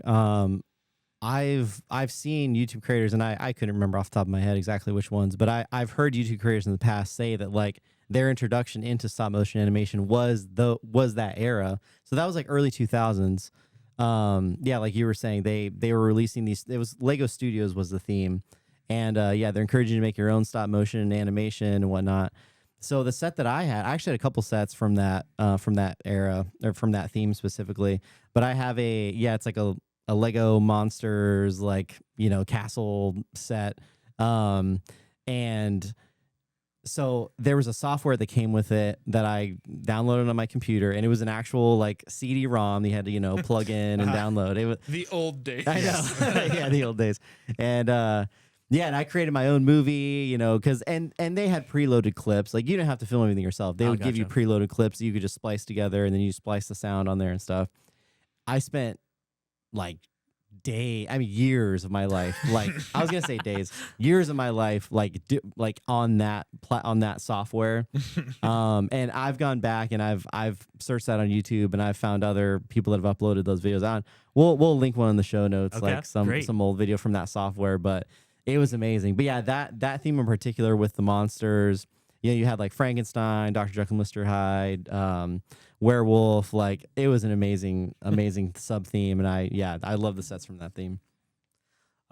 I've seen YouTube creators, and I couldn't remember off the top of my head exactly which ones, but I've heard YouTube creators in the past say that like their introduction into stop motion animation was that era. So that was like early 2000s. Yeah, like you were saying, they were releasing these. It was Lego Studios was the theme, and yeah, they're encouraging you to make your own stop motion and animation and whatnot. So the set that I actually had a couple sets from that era or from that theme specifically. But I have it's like a Lego Monsters like castle set, and so there was a software that came with it that I downloaded on my computer, and it was an actual like CD-ROM you had to plug in and download. It was the old days. I know, yeah, the old days, and yeah, and I created my own movie, because and they had preloaded clips. Like you didn't have to film everything yourself. They would give you preloaded clips that you could just splice together, and then you splice the sound on there and stuff. I spent like years of my life, like I was gonna say days, years of my life, like on that software, and I've gone back and I've searched that on YouTube, and I've found other people that have uploaded those videos on. We'll link one in the show notes, okay, like some old video from that software, but it was amazing. But yeah, that theme in particular with the monsters, you had like Frankenstein, Dr. Jekyll, Mr. Hyde, werewolf, like it was an amazing sub theme, and I love the sets from that theme.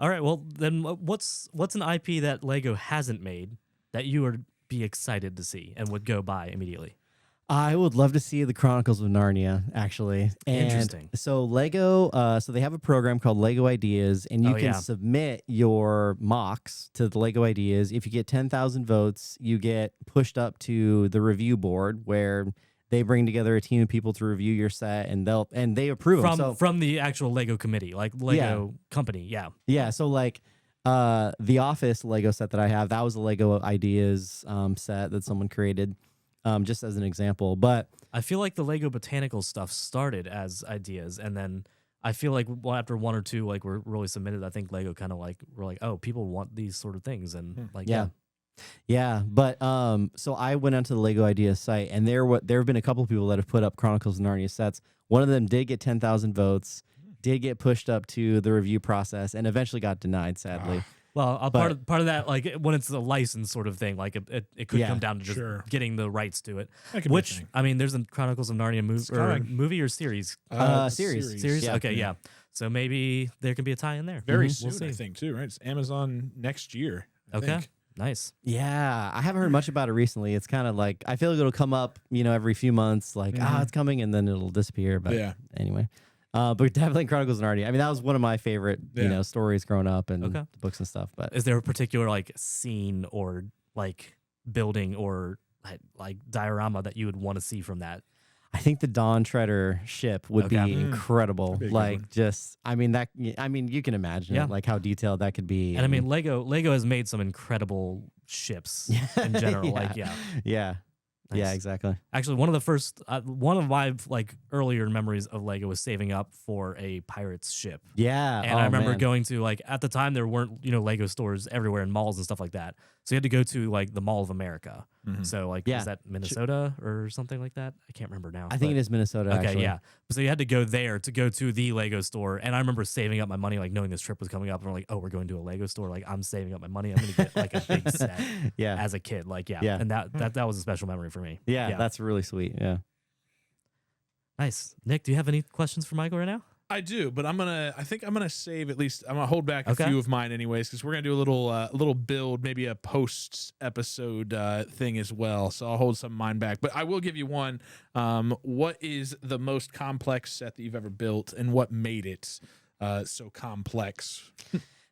All right, well then, what's an IP that Lego hasn't made that you would be excited to see and would go buy immediately? I would love to see the Chronicles of Narnia, actually. And interesting. So Lego, so they have a program called Lego Ideas, and you can submit your mocks to the Lego Ideas. If you get 10,000 votes, you get pushed up to the review board where they bring together a team of people to review your set, and they approve them. From the actual Lego committee, like Lego company, yeah. Yeah, so like the Office Lego set that I have, that was a Lego Ideas set that someone created. Just as an example, but I feel like the Lego botanical stuff started as ideas, and then I feel like after one or two like were really submitted, I think Lego kind of like were like, oh, people want these sort of things, and like yeah. But so I went onto the Lego Ideas site, and there have been a couple of people that have put up Chronicles of Narnia sets. One of them did get 10,000 votes, did get pushed up to the review process, and eventually got denied, sadly. Well, part of that, like when it's a license sort of thing, like it could come down to just getting the rights to it. Which I mean, there's a Chronicles of Narnia movie or series. Series. Yeah. Okay, yeah. So maybe there can be a tie in there. Very soon, I think too. Right? It's Amazon next year. I think. Nice. Yeah, I haven't heard much about it recently. It's kind of like I feel like it'll come up, every few months, like it's coming, and then it'll disappear. But anyway. But definitely Chronicles of Narnia. I mean, that was one of my favorite, stories growing up and the books and stuff. But is there a particular like scene or like building or like diorama that you would want to see from that? I think the Dawn Treader ship would be incredible. Like you can imagine it, like how detailed that could be. And I mean, Lego has made some incredible ships in general. Yeah. Nice. Yeah, exactly. Actually, one of my like earlier memories of Lego was saving up for a pirate's ship. Yeah, and I remember going to like at the time there weren't Lego stores everywhere in malls and stuff like that, so you had to go to like the Mall of America. So like is that Minnesota or something like that? I can't remember now. I think it is Minnesota. Okay, actually. yeah. So you had to go there to go to the Lego store, and I remember saving up my money, like knowing this trip was coming up, and we're like, oh, we're going to a Lego store. Like I'm saving up my money. I'm gonna get like a big set. As a kid, like and that was a special memory for me. Yeah, that's really sweet. Yeah. Nice. Nick, do you have any questions for Michael right now? I do, but I think I'm gonna save at least. I'm gonna hold back a few of mine anyways, because we're gonna do a little build, maybe a post episode thing as well. So I'll hold some of mine back, but I will give you one. What is the most complex set that you've ever built, and what made it so complex?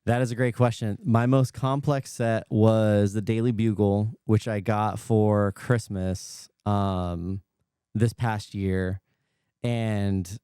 That is a great question. My most complex set was the Daily Bugle, which I got for Christmas this past year, and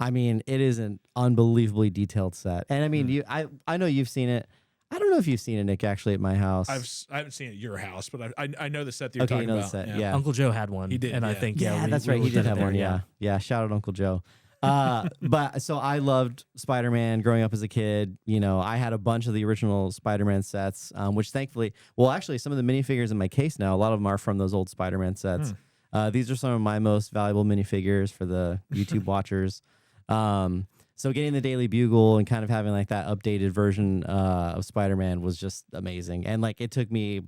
I mean, it is an unbelievably detailed set. And I mean, I know you've seen it. I don't know if you've seen it, Nick, actually at my house. I haven't seen it at your house, but I know the set that you're talking about. The set, yeah. Uncle Joe had one. He did. And I think, that's right. He did have one. Yeah. Shout out Uncle Joe. But so I loved Spider-Man growing up as a kid. You know, I had a bunch of the original Spider-Man sets, which thankfully, well, actually, some of the minifigures in my case now, a lot of them are from those old Spider-Man sets. These are some of my most valuable minifigures for the YouTube watchers. So getting the Daily Bugle and kind of having like that updated version of Spider-Man was just amazing. And like it took me a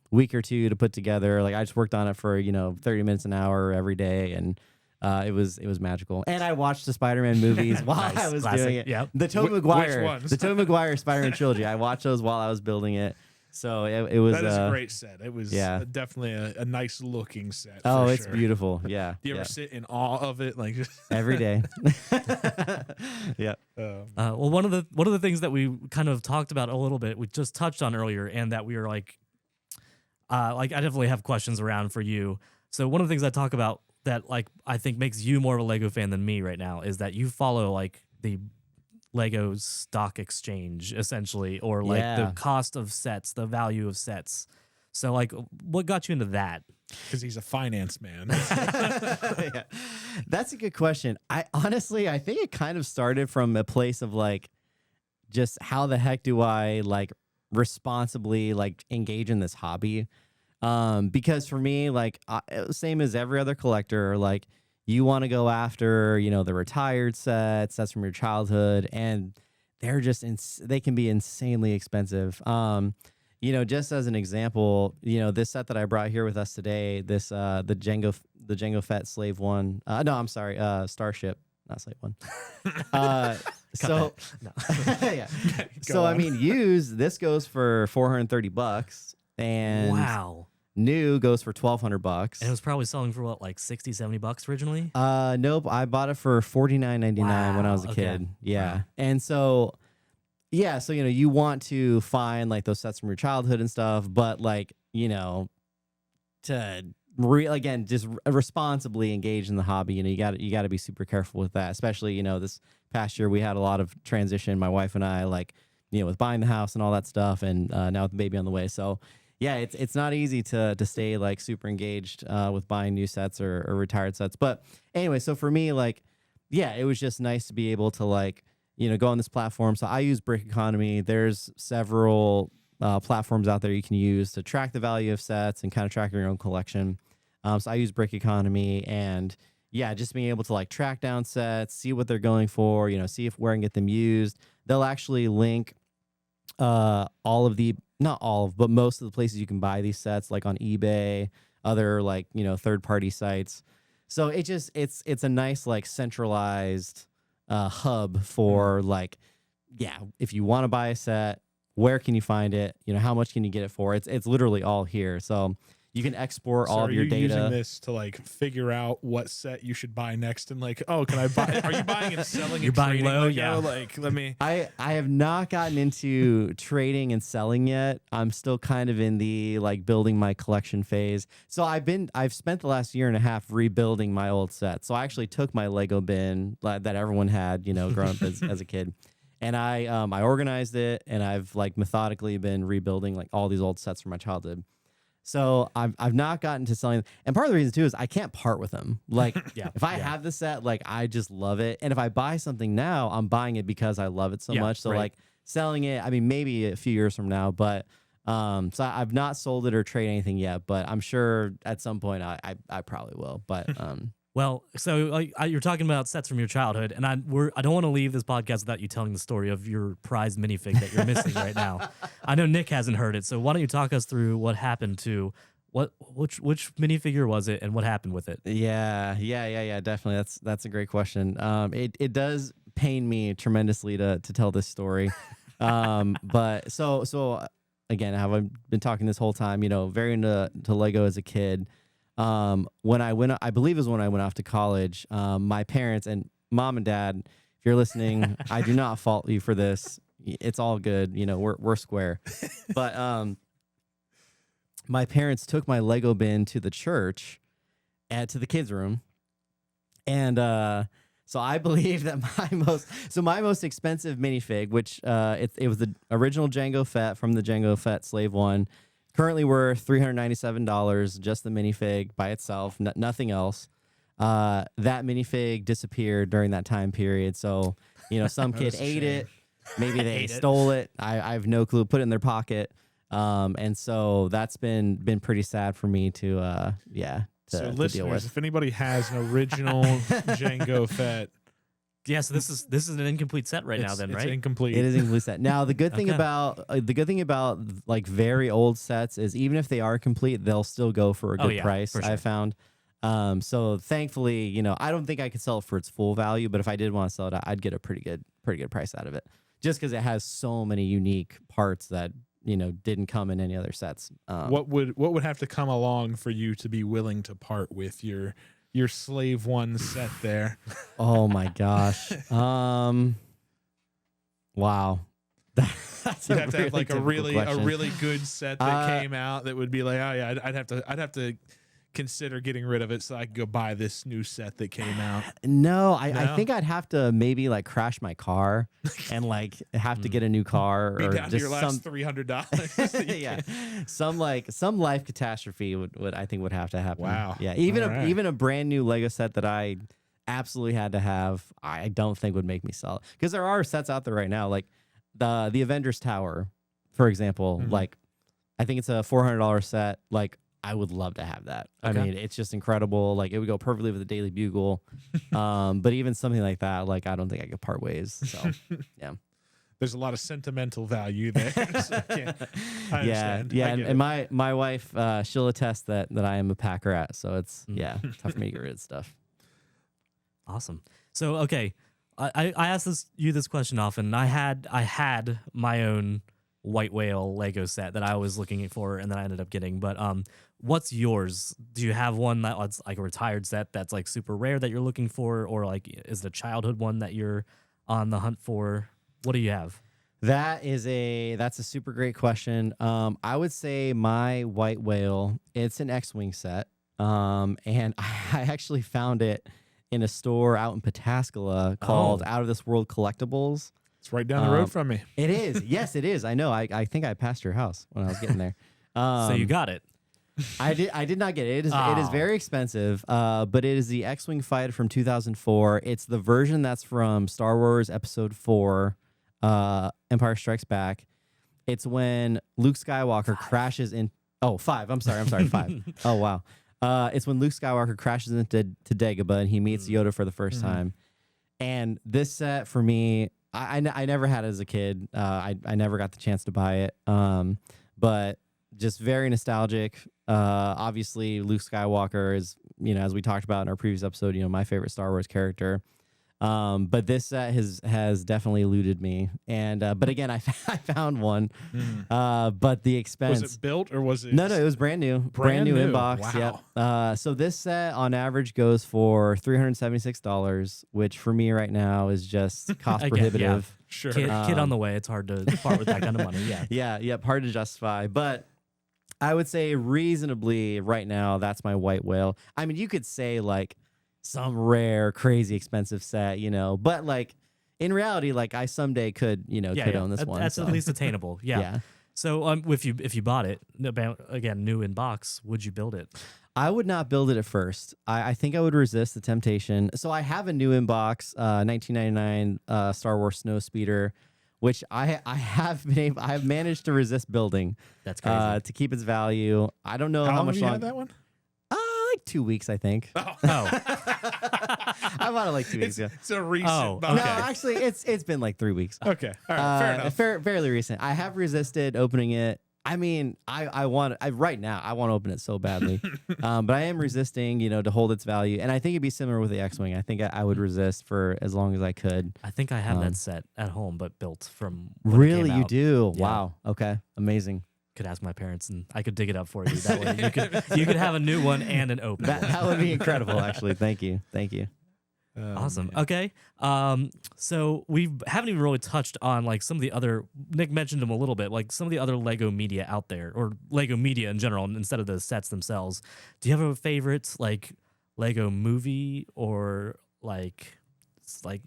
week or two to put together. Like I just worked on it for, 30 minutes an hour every day, and it was magical. And I watched the Spider-Man movies while I was doing it. Yep. The Tobey Maguire, which ones? the Tobey Maguire Spider-Man trilogy. I watched those while I was building it. So it was That is a great set. It was definitely a nice looking set. Oh, for it's sure. beautiful. Yeah. Do you ever sit in awe of it? Like every day. Yeah. Well, one of the things that we kind of talked about a little bit, we just touched on earlier, and that we were like I definitely have questions around for you. So one of the things I talk about that like I think makes you more of a Lego fan than me right now is that you follow like the Lego stock exchange essentially, or like the cost of sets, the value of sets. So like what got you into that? because he's a finance man. Yeah. That's a good question. I think it kind of started from a place of like, just how the heck do I like responsibly like engage in this hobby? Because for me, like same as every other collector, like you want to go after, the retired sets, that's from your childhood, and they're just they can be insanely expensive. Just as an example, this set that I brought here with us today, this the Jango Fett Slave One. No, I'm sorry, Starship, not Slave One. So No. yeah. So I mean, used, this goes for $430, and Wow. new goes for $1,200. And it was probably selling for what, like $60-$70 originally? Nope, I bought it for $49.99 when I was a Wow, kid. okay. Yeah. Wow. And so you want to find like those sets from your childhood and stuff, but like, to just responsibly engage in the hobby, you got to be super careful with that, especially, this past year we had a lot of transition, my wife and I, like, with buying the house and all that stuff, and now with the baby on the way. So yeah, it's not easy to stay like super engaged with buying new sets or retired sets. But anyway, so for me, like, yeah, it was just nice to be able to like, go on this platform. So I use Brick Economy. There's several platforms out there you can use to track the value of sets and kind of track your own collection. So I use Brick Economy, and yeah, just being able to like track down sets, see what they're going for, see where I can get them used. They'll actually link not all of, but most of the places you can buy these sets, like on eBay, other like, third-party sites. So it's a nice like centralized hub for like, yeah, if you want to buy a set, where can you find it? How much can you get it for? It's literally all here. So you can export all of your data. Are you using this to like figure out what set you should buy next, and like, oh, can I buy? Are you buying and selling? You're buying trading low, Lego? yeah. Like, let me. I have not gotten into trading and selling yet. I'm still kind of in the like building my collection phase. So I've spent the last year and a half rebuilding my old set. So I actually took my Lego bin that everyone had, growing up as a kid, and I organized it, and I've like methodically been rebuilding like all these old sets from my childhood. So I've not gotten to selling, and part of the reason too is I can't part with them. Like, if I have the set, like I just love it, and if I buy something now, I'm buying it because I love it so much. So like selling it, I mean, maybe a few years from now, but so I've not sold it or traded anything yet, but I'm sure at some point I probably will. But Well, so like, you're talking about sets from your childhood, and I don't want to leave this podcast without you telling the story of your prized minifig that you're missing right now. I know Nick hasn't heard it, so why don't you talk us through what happened to which minifigure was it, and what happened with it? Yeah, definitely. That's a great question. It does pain me tremendously to tell this story, but so again, I've been talking this whole time. Very into Lego as a kid. When I went, I believe it was when I went off to college, my parents and mom and dad, if you're listening, I do not fault you for this. It's all good. We're square. But, my parents took my Lego bin to the church to the kids' room. And, so I believe that my most expensive minifig, which, it was the original Jango Fett from the Jango Fett Slave One, currently worth $397, just the minifig by itself, nothing else. that minifig disappeared during that time period. So, some kid That's a ate shame. it. Maybe they Ate it. stole it. I have no clue. Put it in their pocket. And so that's been pretty sad for me to So to deal listeners, with. if anybody has an original Django Fett, Yeah, so this is an incomplete set right now, then, it's right? incomplete. It is incomplete set. Now the good thing Okay. about like very old sets is even if they are complete, they'll still go for a Oh, good yeah, price. for sure. I found. So thankfully, I don't think I could sell it for its full value, but if I did want to sell it, I'd get a pretty good price out of it, just because it has so many unique parts that didn't come in any other sets. What would have to come along for you to be willing to part with your Slave One set there? Oh my gosh. Wow. That's You'd have to have like a difficult question. really good set that came out that would be like, oh yeah, I'd have to consider getting rid of it so I could go buy this new set that came out. No, I No? think I'd have to maybe like crash my car and like have to get a new car Be or down to just your last $300. yeah, some life catastrophe would I think would have to happen. Wow. Yeah, All right. even a brand new Lego set that I absolutely had to have, I don't think would make me sell it, because there are sets out there right now like the Avengers Tower, for example. Mhm. Like I think it's a $400 set. Like I would love to have that. Okay. I mean, it's just incredible. Like it would go perfectly with the Daily Bugle. But even something like that, like I don't think I could part ways. So yeah. There's a lot of sentimental value there. So I understand. Yeah. I And, get and it. my wife, she'll attest that I am a packer at. So it's tough for me to get rid of stuff. Awesome. So okay, I asked you this question often. I had my own White Whale Lego set that I was looking for, and then I ended up getting. But what's yours? Do you have one that's like a retired set that's like super rare that you're looking for, or like is it a childhood one that you're on the hunt for? What do you have? That's a super great question. I would say my White Whale, it's an X-Wing set. And I actually found it in a store out in Pataskala called Out of This World Collectibles. It's right down the road from me. It is. Yes, it is. I know. I think I passed your house when I was getting there. So you got it. I did not get it. It is Oh. very expensive. But it is the X-Wing fighter from 2004. It's the version that's from Star Wars Episode 4, Empire Strikes Back. It's when Luke Skywalker crashes in. Oh, 5. I'm sorry. 5. Oh wow. It's when Luke Skywalker crashes into Dagobah and he meets Yoda for the first time. And this set for me, I never had it as a kid. I never got the chance to buy it. But just very nostalgic. Obviously, Luke Skywalker is, as we talked about in our previous episode, my favorite Star Wars character. But this set has definitely eluded me. And but again, I found one. But the expense. Was it built or was it? No, it was brand new. Brand new inbox. Wow. Yep. So this set on average goes for $376, which for me right now is just cost Again, prohibitive. Sure. Kid on the way. It's hard to part with that kind of money. Yeah. Yeah, hard to justify. But I would say reasonably right now, that's my White Whale. I mean, you could say like some rare, crazy expensive set, but like in reality, like I someday could, could own this one. That's so. at least attainable. Yeah. Yeah. So if you bought it, again, new in box, would you build it? I would not build it at first. I think I would resist the temptation. So I have a new inbox, 1999 Star Wars Snowspeeder, which I have managed to resist building. That's crazy. To keep its value. I don't know how long much have you long. had that one? Like 2 weeks, I think. Oh. I bought it like 2 weeks ago. It's a recent. Oh, buy. No, actually, it's been like 3 weeks. Okay. All right. Fair enough. Fairly recent. I have resisted opening it. I mean, I want right now. I want to open it so badly, but I am resisting. To hold its value, and I think it'd be similar with the X-Wing. I think I would resist for as long as I could. I think I have Um, that set at home, but built from when it Really, came you out. do? Yeah. Wow. Okay. Amazing. Could ask my parents, and I could dig it up for you. That way, you could have a new one and an open. That would be incredible. Actually, thank you. Awesome. Okay. So we haven't even really touched on like some of the other. Nick mentioned them a little bit, like some of the other Lego media out there, or Lego media in general, instead of the sets themselves. Do you have a favorite like Lego movie, or like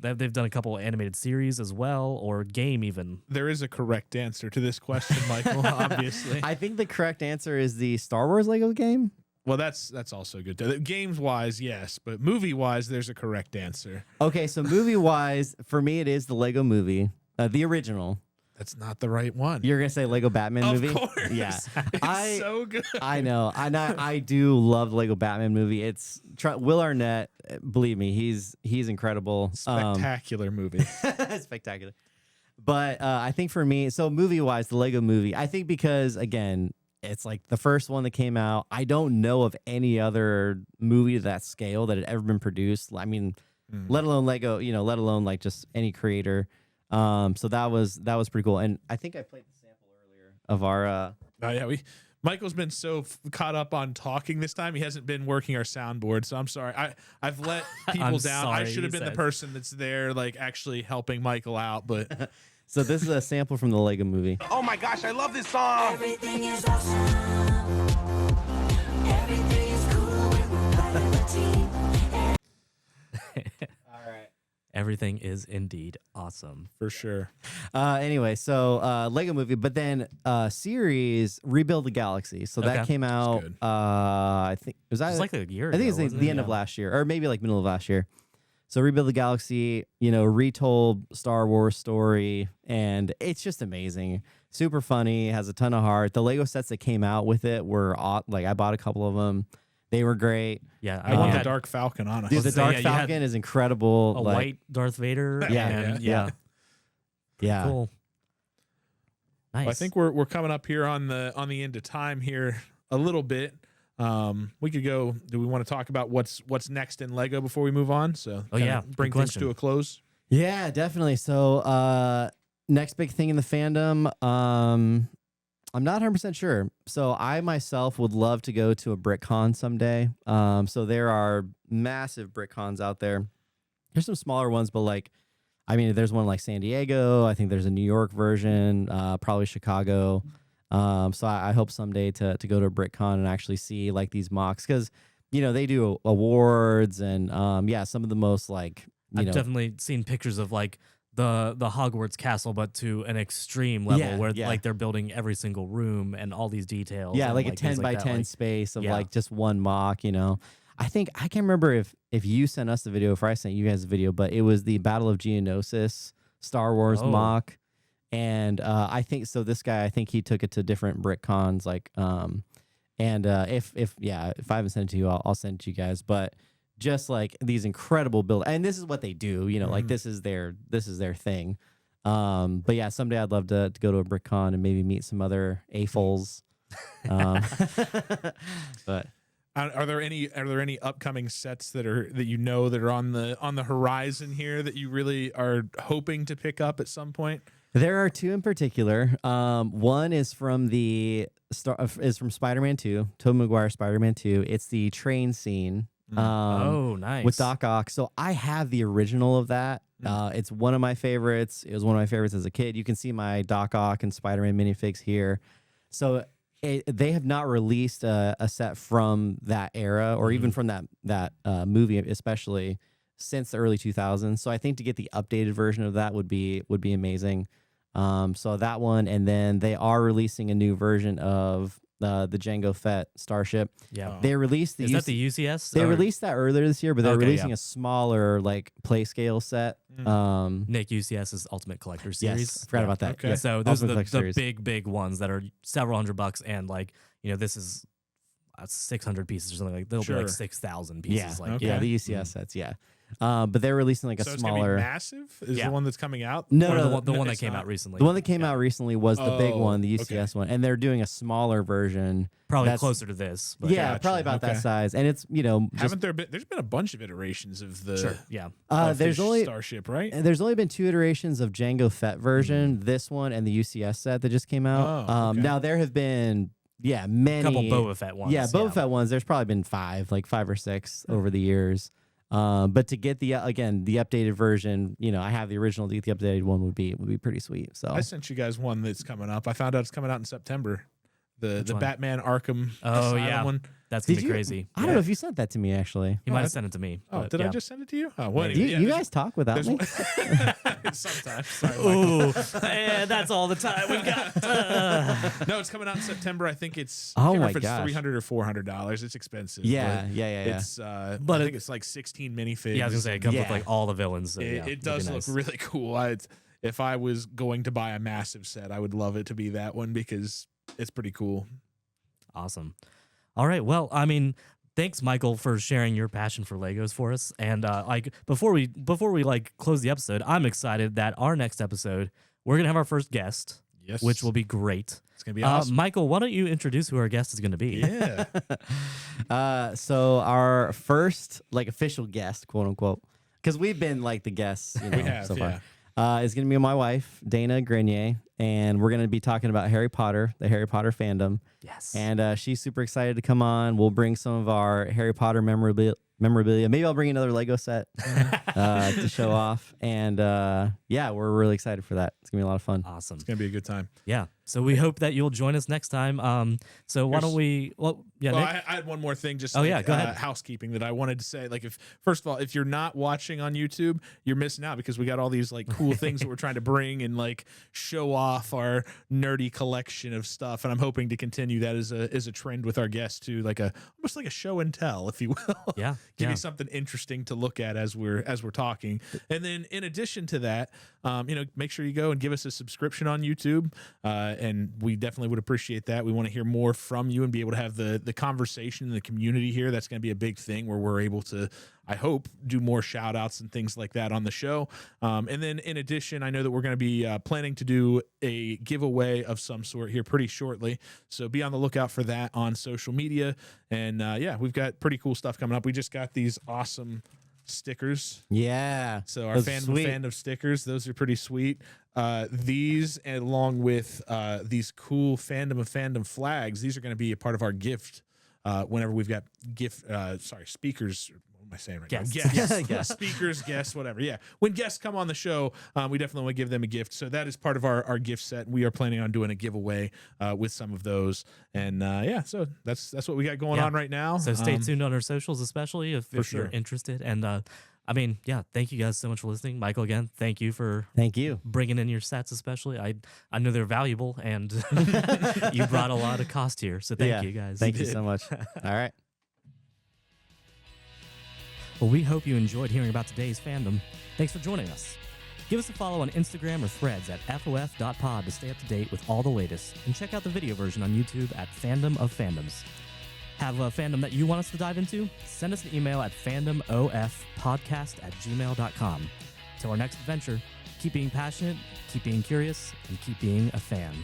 they've done a couple animated series as well, or game even? There is a correct answer to this question, Michael. Obviously. I think the correct answer is the Star Wars Lego game. Well, that's also good. Games wise, yes, but movie wise, there's a correct answer. Okay, so movie wise, for me, it is the Lego Movie, the original. That's not the right one. You're gonna say Lego Batman movie? Of course. Yeah, It's so good. I know. I do love the Lego Batman movie. It's Will Arnett. Believe me, he's incredible. Spectacular movie. Spectacular. But I think for me, so movie wise, the Lego Movie. I think because again, it's like the first one that came out. I don't know of any other movie of that scale that had ever been produced. I mean, let alone Lego. Let alone like just any creator. So that was pretty cool. And I think I played the sample earlier of our. Oh yeah, Michael's been so caught up on talking this time, he hasn't been working our soundboard. So I'm sorry. I've let people down. I sorry, should have he been the says. person that's there, like actually helping Michael out. But So this is a sample from the Lego Movie. Oh my gosh, I love this song. Everything is awesome. Everything is cool when we're part of a team. Everything is indeed awesome. for sure, Anyway, so Lego Movie, but then series Rebuild the Galaxy. So that Okay. came out. good. I think was that It was like a year I think ago, it's wasn't the it? end of Yeah. last year, or maybe like middle of last year. So Rebuild the Galaxy, retold Star Wars story, and it's just amazing. Super funny, has a ton of heart. The Lego sets that came out with it were like I bought a couple of them. They were great. Yeah, I want the had Dark Falcon on. Dude, the was gonna Dark say, yeah, you had Falcon is incredible. a like, white Darth Vader. Yeah, and, yeah. yeah. Cool. Nice. I think we're coming up here on the end of time here a little bit. We could go. Do we want to talk about what's next in Lego before we move on? So Oh, kinda yeah, bring good things question. to a close. Yeah, definitely. So next big thing in the fandom, I'm not 100% sure. So I myself would love to go to a BrickCon someday. So there are massive BrickCons out there. There's some smaller ones, but there's one like San Diego. I think there's a New York version, probably Chicago. So I hope someday to go to a BrickCon and actually see like these mocks because they do awards and some of the most like I've definitely seen pictures of like the Hogwarts castle, but to an extreme level where like they're building every single room and all these details. Yeah, and, like a things 10 like by that, 10 like- space of yeah. like just one mock, I think I can't remember if you sent us the video, if I sent you guys the video, but it was the Battle of Geonosis Star Wars Oh. mock. And I think so this guy, I think he took it to different BrickCons, like and if I haven't sent it to you, I'll send it to you guys. But just like these incredible build, and this is what they do, like this is their thing. But yeah, someday I'd love to go to a BrickCon and maybe meet some other AFOLs. But Are there any upcoming sets that are on the horizon here that you really are hoping to pick up at some point? there are two in particular. One is from from Spider-Man 2, Tobey Maguire Spider-Man 2. It's the train scene. Oh, nice. With Doc Ock. So I have the original of that. It's one of my favorites. It was one of my favorites as a kid. You can see my Doc Ock and Spider-Man minifigs here. So they have not released a set from that era or even from that movie, especially since the early 2000s. So I think to get the updated version of that would be amazing. So that one, and then they are releasing a new version of the Jango Fett starship. Yeah. They released the Is that the UCS? they Or released that earlier this year, but they're Okay, releasing yeah. a smaller like play scale set. Nick UCS's Ultimate Collector Series? Yes, I forgot about that. Okay. Yeah. So those Ultimate are Collector the Series. big ones that are several $100, and like this is 600 pieces or something like. They'll be Sure. like 6,000 pieces. Yeah, Like Okay. yeah, the UCS sets, yeah. But they're releasing like a So it's gonna be smaller. massive. Is Yeah. the one that's coming out? No, Or no, the one that it's came not. out recently. The one that came out recently was the big Oh, one, the UCS one, and they're doing a smaller version. Probably that's- closer to this. But Yeah, Gotcha. probably about that Okay. size, and it's just Haven't there been? There's been a bunch of iterations of the Sure. Yeah. of there's this only Starship, right? there's only been two iterations of Jango Fett version, this one and the UCS set that just came out. Oh, okay. Now there have been many A couple Boba Fett ones. Yeah, Boba Fett ones. There's probably been five or six over the years. But to get the updated version, I have the original. To get the updated one would be pretty sweet. So I sent you guys one that's coming up. I found out it's coming out in September. the one? Batman Arkham Oh, Asylum yeah. one. That's gonna Did be you? crazy. I don't know if you sent that to me actually. He might have sent it to me. Oh, but did I yeah. just send it to you? Oh, well, You, anyway, yeah, you there's- guys talk without me. sometimes. Sorry, Michael. Ooh, and that's all the time we've got. No, it's coming out in September. I think it's. Oh I can't remember my if it's gosh. $300 or $400. It's expensive. Yeah, but yeah. It's. But I think it's like 16 minifigs. Yeah, I was gonna say it comes with Yeah. like all the villains. So, It, yeah, it does it'd be look nice. really cool. If I was going to buy a massive set, I would love it to be that one because it's pretty cool. Awesome. All right. Well, I mean, thanks, Michael, for sharing your passion for Legos for us. And like before we like close the episode, I'm excited that our next episode we're gonna have our first guest, Yes, which will be great. it's gonna be awesome. Michael, why don't you introduce who our guest is gonna be? Yeah. So our first like official guest, quote unquote, because we've been like the guests, you know, We have, so far. yeah. Is going to be my wife, Dana Grenier, and we're going to be talking about Harry Potter, the Harry Potter fandom. Yes. And she's super excited to come on. We'll bring some of our Harry Potter memorabilia. Maybe I'll bring another Lego set to show off. And yeah, we're really excited for that. It's going to be a lot of fun. Awesome. It's gonna be a good time. Yeah. So we hope that you'll join us next time. So why don't we? Well, yeah. Well, Nick? I had one more thing, just Oh, like, yeah, go ahead. housekeeping that I wanted to say. Like, if first of all, if you're not watching on YouTube, you're missing out because we got all these like cool things that we're trying to bring and like show off our nerdy collection of stuff. And I'm hoping to continue that as a trend with our guests too, like almost like a show and tell, if you will. Yeah. Give yeah. you something interesting to look at as we're talking. And then in addition to that, make sure you go and give us a subscription on YouTube. And we definitely would appreciate that. We want to hear more from you and be able to have the conversation in the community here. That's going to be a big thing where we're able to, I hope, do more shout outs and things like that on the show. And then in addition, I know that we're going to be planning to do a giveaway of some sort here pretty shortly. So be on the lookout for that on social media. And yeah, we've got pretty cool stuff coming up. We just got these awesome stickers. Yeah. So our Those are sweet. fan of stickers, those are pretty sweet. These, along with these cool fandom flags, these are going to be a part of our gift whenever we've got speakers. What am I saying right Guests. now? Guests, Guests. speakers, guests, whatever. Yeah, when guests come on the show, we definitely want to give them a gift. So that is part of our gift set. We are planning on doing a giveaway with some of those, and yeah, so that's what we got going Yeah. on right now. So stay tuned on our socials, especially if For you're sure. interested. And I mean, yeah, thank you guys so much for listening. Michael, again, thank you for Thank you. bringing in your sets, especially. I know they're valuable, and you brought a lot of cost here. So thank Yeah. you guys. Thank you so much. All right. Well, we hope you enjoyed hearing about today's fandom. Thanks for joining us. Give us a follow on Instagram or Threads at FOF.pod to stay up to date with all the latest, and check out the video version on YouTube at Fandom of Fandoms. Have a fandom that you want us to dive into? Send us an email at fandomofpodcast@gmail.com. Till our next adventure, keep being passionate, keep being curious, and keep being a fan.